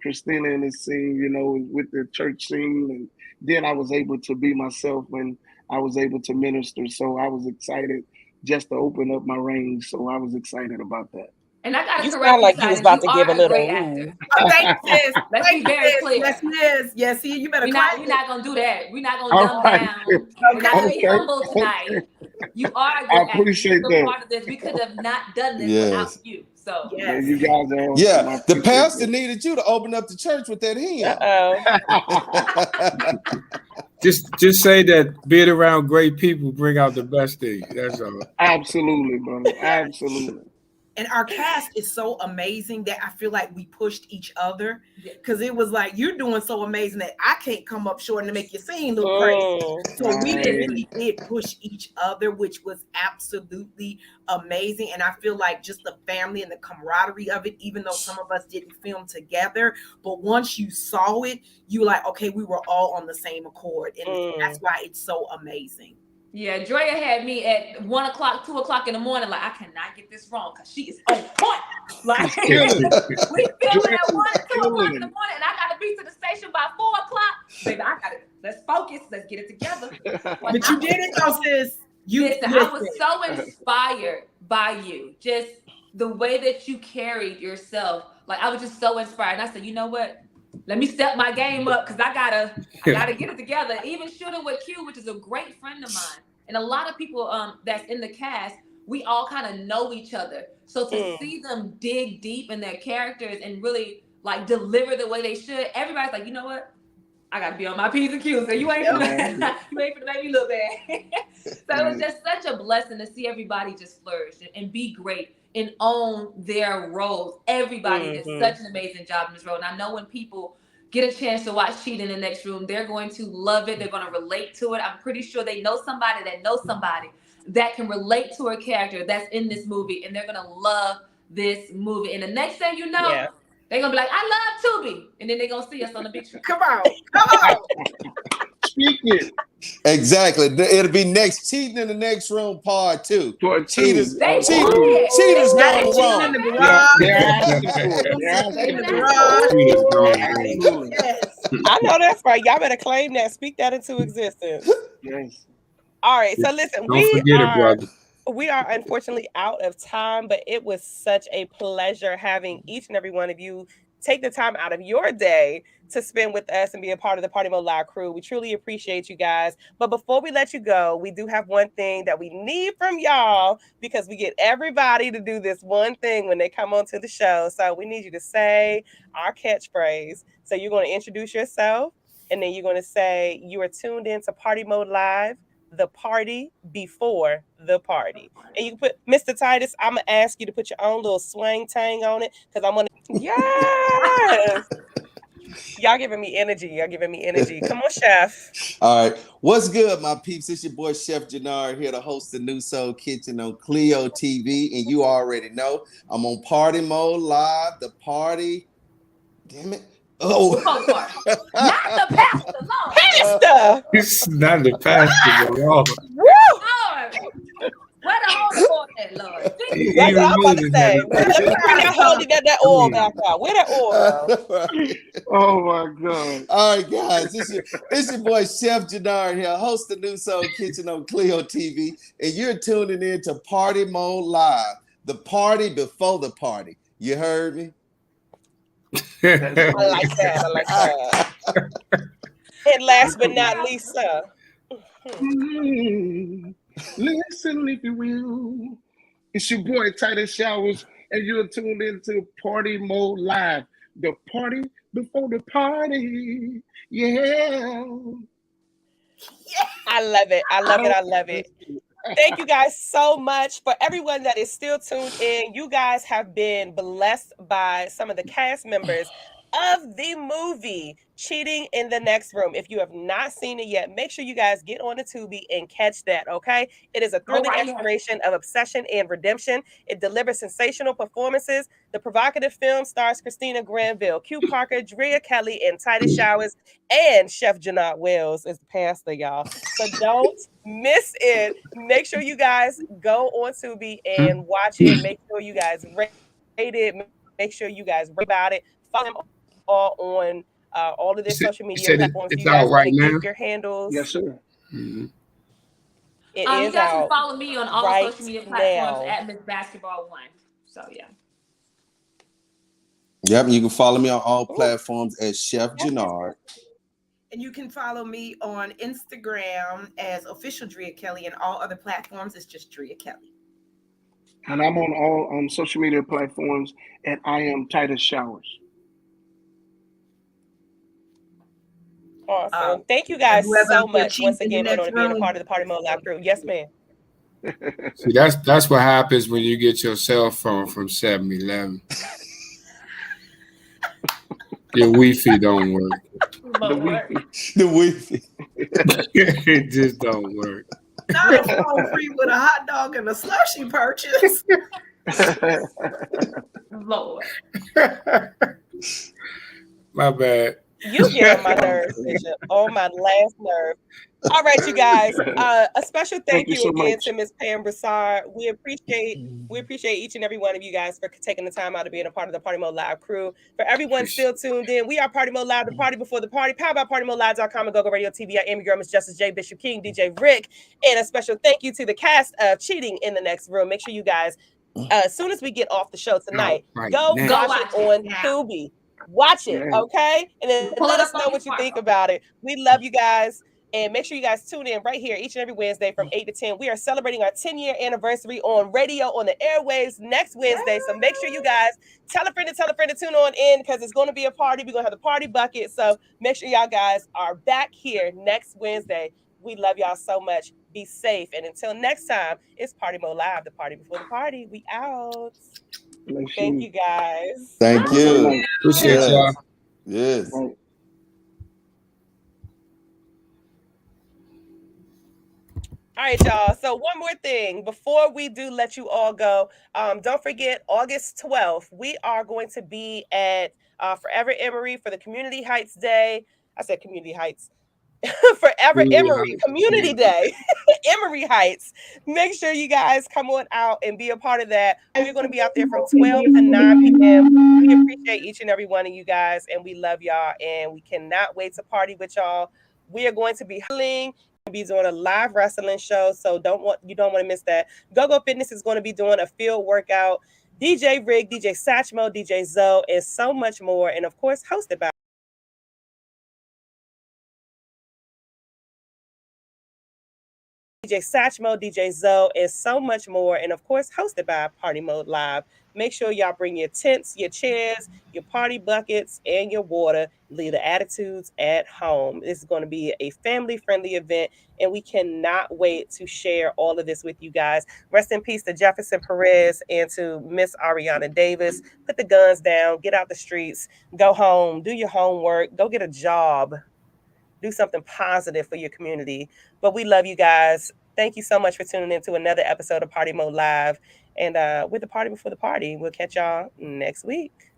Christina in the scene, with the church scene, and then I was able to be myself when I was able to minister. So I was excited just to open up my range. So I was excited about that. And I got to You correct sound like you, you was Titus. about to give a little Great ooh. actor. Oh, thank you, sis. Let's be very clear. Yes, he is. Yes, you better clap. We're not gonna do that. We're not gonna All dumb right. down. We're not gonna be Okay. humble tonight. You are a I good actor. appreciate You're that. a part of this. We could have not done this Yes. without you. So Yeah, you guys are awesome. Yeah, I the appreciate pastor that. needed you to open up the church with that hymn. Just say that being around great people bring out the best thing. That's all. Absolutely, brother. Absolutely. And our cast is so amazing that I feel like we pushed each other, because it was like, you're doing so amazing that I can't come up short and make your scene look crazy. So we really did push each other, which was absolutely amazing. And I feel like just the family and the camaraderie of it, even though some of us didn't film together, but once you saw it, you were like, okay, we were all on the same accord. And that's why it's so amazing. yeah, Drea had me at 1 o'clock, 2 o'clock in the morning. Like, I cannot get this wrong because she is on point. Like, we filming at 1 and 2 o'clock in the morning, and I gotta be to the station by 4 o'clock. Baby, let's focus, let's get it together. But you did it though, sis. Listen, I was so inspired by you. Just the way that you carried yourself. Like, I was just so inspired. And I said, you know what? Let me step my game up because I gotta get it together. Even shooting with Q, which is a great friend of mine, and a lot of people that's in the cast, we all kind of know each other. So to see them dig deep in their characters and really like deliver the way they should, everybody's like, you know what? I gotta be on my P's and Q's. So you ain't finna make me look bad. So it was just such a blessing to see everybody just flourish and be great and own their roles. Everybody did such an amazing job in this role. And I know when people get a chance to watch Cheat in the Next Room, they're going to love it. They're going to relate to it. I'm pretty sure they know somebody that knows somebody that can relate to a character that's in this movie, and they're going to love this movie. And the next thing you know, they're going to be like, I love Tubi. And then they're going to see us on the big screen. Come on. Speak it. Exactly. It'll be next Cheating in the Next Room Part 2. Cheaters gone wrong. In the garage. I know that's right. Y'all better claim that. Speak that into existence. Yes. All right. So listen, Don't forget it, brother. We are unfortunately out of time, but it was such a pleasure having each and every one of you take the time out of your day to spend with us and be a part of the Party Mode Live crew. We truly appreciate you guys. But before we let you go, we do have one thing that we need from y'all, because we get everybody to do this one thing when they come onto the show. So we need you to say our catchphrase. So you're going to introduce yourself, and then you're going to say you are tuned in to Party Mode Live, the party before the party. And you can put, Mr. Titus, I'm going to ask you to put your own little swang tang on it, because I'm going to, yes. Y'all giving me energy. Y'all giving me energy. Come on, Chef. All right. What's good, my peeps? It's your boy, Chef Jannard, here to host the New Soul Kitchen on Clio TV. And you already know I'm on Party Mode Live, the party. Damn it. Oh. Not the pastor, Lord. Pastor. It's not the pastor, but y'all. Lord. Where the Holy Ghost at, Lord? That's what I'm about to say. Bring that oil back out. Where that oil? Oh my God. All right, guys. It's your boy, Chef Jannard here, host the New Soul Kitchen on Clio TV. And you're tuning in to Party Mode Live, the party before the party. You heard me? I like that. I like that. And last but not least, sir. Listen, if you will. It's your boy Titus Showers, and you're tuned into Party Mode Live, the party before the party. Yeah. I love it. I love it. I love it. Thank you guys so much. For everyone that is still tuned in, you guys have been blessed by some of the cast members of the movie Cheating in the Next Room. If you have not seen it yet, make sure you guys get on the Tubi and catch that, okay? It is a thrilling exploration of obsession and redemption. It delivers sensational performances. The provocative film stars Christina Granville, Q Parker, Drea Kelly, and Titus Showers, and Chef Jannard Wells is the pastor, y'all. So don't miss it. Make sure you guys go on Tubi and watch it. Make sure you guys rate it. Make sure you guys read about it. Follow them all on all of their social media platforms. It's you guys out right want to now? give your handles? Yes, sir. Mm-hmm. It You is guys out can follow me on all right social media platforms now. at Miss Basketball One. So yeah. Yep, you can follow me on all platforms as Chef Jannard. And you can follow me on Instagram as official Drea Kelly, and all other platforms it's just Drea Kelly. And I'm on all social media platforms at I am Titus Showers. Awesome. Thank you guys so much once again for being a part of the Party Mode Live crew. Yes, ma'am. See, that's what happens when you get your cell phone from 7-Eleven. Your Wi-Fi don't work. The Wi-Fi. It just don't work. Not a phone free with a hot dog and a slushie purchase. Lord. My bad. You get on my nerves, Bishop. On my last nerve. All right, you guys. A special thank you so again much. to Miss Pam Broussard. We appreciate each and every one of you guys for taking the time out to being a part of the Party Mode Live crew. For everyone still tuned in, we are Party Mode Live, the party before the party. Powered by PartyModeLive.com and GoGoRadio TV. I am your girl, Miss Justice J. Bishop King, DJ Rick, and a special thank you to the cast of Cheating in the Next Room. Make sure you guys, as soon as we get off the show tonight, go watch it on Tubi. Watch it, okay? And then let us know what you think about it. We love you guys. And make sure you guys tune in right here each and every Wednesday from 8 to 10. We are celebrating our 10-year anniversary on radio, on the airwaves next Wednesday. So make sure you guys tell a friend to tune on in, because it's going to be a party. We're going to have the party bucket. So make sure y'all guys are back here next Wednesday. We love y'all so much. Be safe. And until next time, it's Party Mode Live, the party before the party. We out. Thank you, guys. Thank you. Appreciate y'all. Yes. All right, y'all. So one more thing before we do let you all go. Don't forget, August 12th, we are going to be at Forever Emory for the Community Heights Day. I said Community Heights. Forever Emory Community Day. Emory Heights. Make sure you guys come on out and be a part of that. We're going to be out there from 12 to 9 p.m. We appreciate each and every one of you guys, and we love y'all, and we cannot wait to party with y'all. We are going to be doing a live wrestling show, so you don't want to miss that. GoGo Fitness is going to be doing a field workout DJ Rig, DJ Satchmo, DJ Zoe, and so much more. And of course, hosted by DJ Satchmo, DJ Zoe, and so much more. And of course, hosted by Partymode Live. Make sure y'all bring your tents, your chairs, your party buckets, and your water. Leave the attitudes at home. This is going to be a family-friendly event, and we cannot wait to share all of this with you guys. Rest in peace to Jefferson Perez and to Miss Ariana Davis. Put the guns down, get out the streets, go home, do your homework, go get a job. Do something positive for your community. But we love you guys. Thank you so much for tuning in to another episode of Partymode Live. And with the party before the party, we'll catch y'all next week.